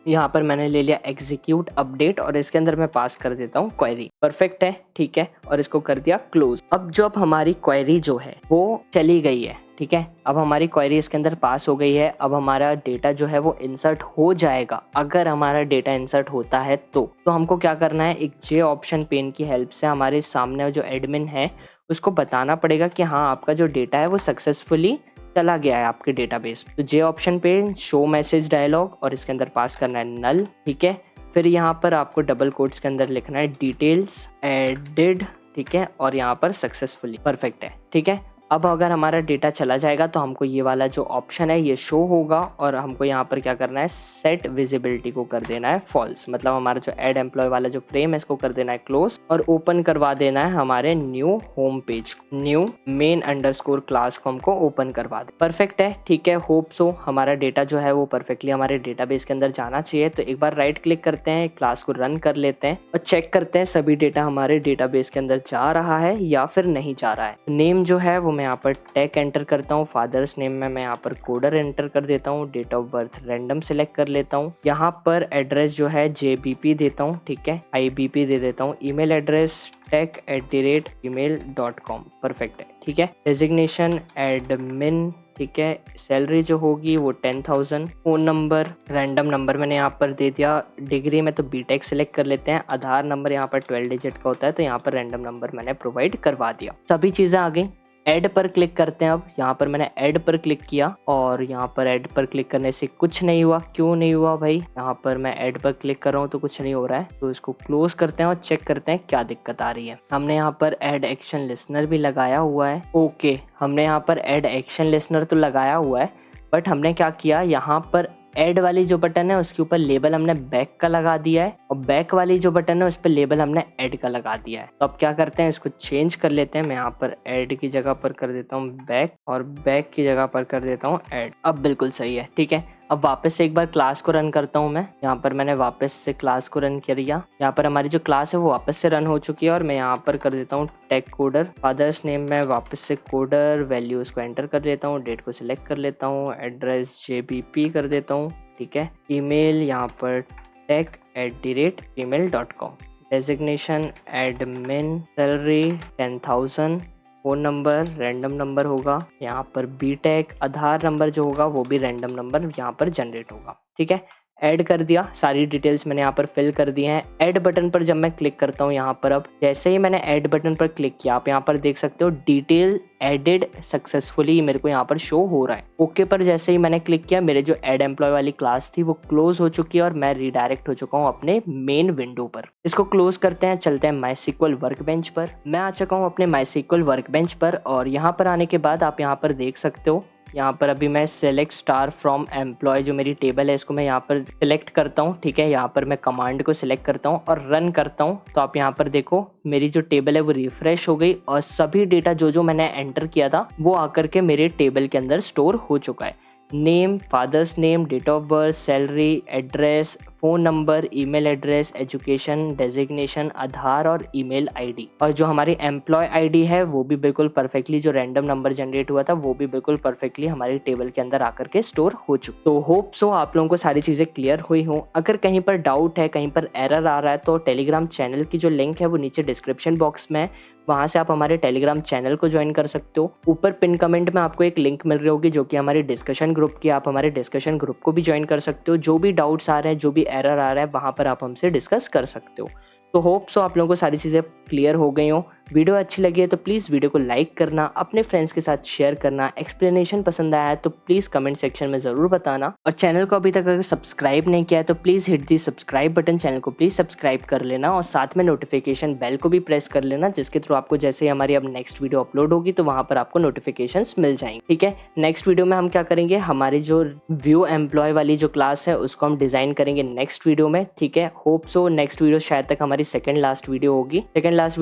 यहाँ पर मैंने ले लिया एग्जीक्यूट अपडेट और इसके अंदर मैं पास कर देता हूँ क्वेरी, परफेक्ट है, ठीक है, और इसको कर दिया क्लोज। अब जब हमारी क्वेरी जो है वो चली गई है, ठीक है, अब हमारी क्वेरी इसके अंदर पास हो गई है। अब हमारा डेटा जो है वो इंसर्ट हो जाएगा। अगर हमारा डेटा इंसर्ट होता है तो हमको क्या करना है, एक जे ऑप्शन पेन की हेल्प से हमारे सामने जो एडमिन है उसको बताना पड़ेगा कि हाँ आपका जो डेटा है वो सक्सेसफुली चला गया है आपके डेटाबेस। तो जे ऑप्शन पे शो मैसेज डायलॉग और इसके अंदर पास करना है नल, ठीक है। फिर यहाँ पर आपको डबल कोट्स के अंदर लिखना है डिटेल्स एडेड, ठीक है, और यहाँ पर सक्सेसफुली, परफेक्ट है, ठीक है। अब अगर हमारा डेटा चला जाएगा तो हमको ये वाला जो ऑप्शन है ये शो होगा और हमको यहाँ पर क्या करना है, सेट विजिबिलिटी को कर देना है फॉल्स, मतलब हमारा जो ऐड एम्प्लॉय वाला जो फ्रेम है इसको कर देना है क्लोज और ओपन करवा देना है हमारे new home page, new main underscore class को हमको ओपन करवा दे। परफेक्ट है, ठीक है। होप सो हमारा डेटा जो है वो परफेक्टली हमारे डेटाबेस के अंदर जाना चाहिए। तो एक बार राइट क्लिक करते हैं, क्लास को रन कर लेते हैं और चेक करते हैं सभी डेटा हमारे डेटाबेस के अंदर जा रहा है या फिर नहीं जा रहा है। नेम जो है वो मैं यहाँ पर टेक एंटर करता हूँ, फादर्स नेम में मैं यहाँ पर कोडर एंटर कर देता हूँ, date of birth random select कर लेता हूँ, यहाँ पर एड्रेस जो है JBP देता हूँ, ठीक है, IBP दे देता हूँ, ईमेल एड्रेस tech@gmail.com, परफेक्ट है, ठीक है। डेजिग्नेशन एडमिन, ठीक है। सैलरी जो होगी वो 10,000। फ़ोन नंबर रैंडम नंबर मैंने यहाँ पर दे दिया। डिग्री में तो बीटेक सेलेक्ट कर लेते हैं। आधार नंबर यहाँ पर 12 डिजिट का होता है तो यहाँ पर रैंडम नंबर मैंने प्रोवाइड करवा दिया। सभी चीज़ें आ गई। ऐड पर क्लिक करते हैं। अब यहाँ पर मैंने ऐड पर क्लिक किया और यहाँ पर ऐड पर क्लिक करने से कुछ नहीं हुआ। क्यों नहीं हुआ भाई? यहाँ पर मैं ऐड पर क्लिक कर रहा हूँ तो कुछ नहीं हो रहा है, तो इसको क्लोज करते हैं और चेक करते हैं क्या दिक्कत आ रही है। हमने यहाँ पर ऐड एक्शन लिसनर भी लगाया हुआ है। ओके, हमने यहाँ पर ऐड एक्शन लिसनर तो लगाया हुआ है, बट हमने क्या किया, यहाँ पर ऐड वाली जो बटन है उसके ऊपर लेबल हमने बैक का लगा दिया है और बैक वाली जो बटन है उस पर लेबल हमने ऐड का लगा दिया है। तो अब क्या करते हैं, इसको चेंज कर लेते हैं। मैं यहाँ पर ऐड की जगह पर कर देता हूँ बैक और बैक की जगह पर कर देता हूँ ऐड। अब बिल्कुल सही है, ठीक है। अब वापस से एक बार क्लास को रन करता हूँ मैं। यहाँ पर मैंने वापस से क्लास को रन किया। यहाँ पर हमारी जो क्लास है वो वापस से रन हो चुकी है और मैं यहाँ पर कर देता हूँ टेक कोडर। फादर्स नेम में वापस से कोडर, वैल्यूज को एंटर कर देता हूँ, डेट को सिलेक्ट कर लेता हूँ, एड्रेस JBP कर देता हूँ, ठीक है। ईमेल यहाँ पर tech@gmail.com, designation admin, salary 10,000, phone number random number होगा, यहाँ पर बीटेक, आधार नंबर जो होगा वो भी रैंडम नंबर यहाँ पर जनरेट होगा, ठीक है। ऐड कर दिया, सारी डिटेल्स मैंने यहाँ पर फिल कर दी हैं। ऐड बटन पर जब मैं क्लिक करता हूँ यहाँ पर, अब जैसे ही मैंने ऐड बटन पर क्लिक किया, आप यहाँ पर देख सकते हो डिटेल एडेड सक्सेसफुली मेरे को यहाँ पर शो हो रहा है। ओके पर जैसे ही मैंने क्लिक किया, मेरे जो ऐड एम्प्लॉय वाली क्लास थी वो क्लोज हो चुकी है और मैं रिडायरेक्ट हो चुका हूँ अपने मेन विंडो पर। इसको क्लोज करते हैं, चलते हैं MySQL वर्कबेंच पर। मैं आ चुका हूँ अपने MySQL वर्कबेंच पर और यहाँ पर आने के बाद आप यहाँ पर देख सकते हो, यहाँ पर अभी मैं सेलेक्ट स्टार फ्रॉम एम्प्लॉय जो मेरी टेबल है इसको मैं यहाँ पर सिलेक्ट करता हूँ, ठीक है। यहाँ पर मैं कमांड को सिलेक्ट करता हूँ और रन करता हूँ, तो आप यहाँ पर देखो मेरी जो टेबल है वो रिफ्रेश हो गई और सभी डेटा जो मैंने एंटर किया था वो आकर के मेरे टेबल के अंदर स्टोर हो चुका है। Name, father's name, date of birth, salary, address, phone number, email address, education, designation, Aadhaar और ईमेल आईडी, और जो हमारी एम्प्लॉय आईडी है वो भी बिल्कुल परफेक्टली, जो रैंडम नंबर जनरेट हुआ था वो भी बिल्कुल परफेक्टली हमारी टेबल के अंदर आकर के स्टोर हो चुका। तो होप सो आप लोगों को सारी चीज़ें क्लियर हुई हों। अगर कहीं पर डाउट है, कहीं पर एरर आ रहा है, तो टेलीग्राम चैनल की जो लिंक है वो नीचे डिस्क्रिप्शन बॉक्स में है, वहाँ से आप हमारे टेलीग्राम चैनल को ज्वाइन कर सकते हो। ऊपर पिन कमेंट में आपको एक लिंक मिल रही होगी जो कि हमारे डिस्कशन ग्रुप की, आप हमारे डिस्कशन ग्रुप को भी ज्वाइन कर सकते हो। जो भी डाउट्स आ रहे हैं, जो भी एरर आ रहा है, वहाँ पर आप हमसे डिस्कस कर सकते हो। तो होप सो आप लोगों को सारी चीज़ें क्लियर हो गई हो। वीडियो अच्छी लगी है तो प्लीज़ वीडियो को लाइक करना, अपने फ्रेंड्स के साथ शेयर करना। एक्सप्लेनेशन पसंद आया है तो प्लीज़ कमेंट सेक्शन में ज़रूर बताना, और चैनल को अभी तक अगर सब्सक्राइब नहीं किया है तो please hit the subscribe button, channel को प्लीज़ सब्सक्राइब कर लेना और साथ में नोटिफिकेशन बेल को भी प्रेस कर लेना, जिसके थ्रू आपको जैसे ही हमारी अब नेक्स्ट वीडियो अपलोड होगी तो वहाँ पर आपको नोटिफिकेशंस मिल जाएंगे, ठीक है। नेक्स्ट वीडियो में हम क्या करेंगे, हमारी जो व्यू एम्प्लॉय वाली जो क्लास है उसको हम डिज़ाइन करेंगे नेक्स्ट वीडियो में, ठीक है। होप सो नेक्स्ट वीडियो शायद तक हमारी सेकेंड लास्ट वीडियो होगी, नेक्स्ट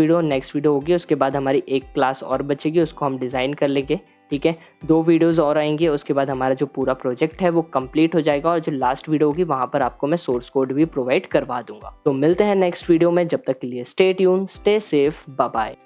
वीडियो होगी। उसके बाद हमारी एक क्लास और बचेगी, उसको हम डिज़ाइन कर लेंगे, ठीक है। 2 वीडियोस और आएंगे, उसके बाद हमारा जो पूरा प्रोजेक्ट है वो कंप्लीट हो जाएगा और जो लास्ट वीडियो होगी वहाँ पर आपको मैं सोर्स कोड भी प्रोवाइड करवा दूंगा। तो मिलते हैं नेक्स्ट वीडियो में, जब तक के लिए stay tune, stay safe, bye bye.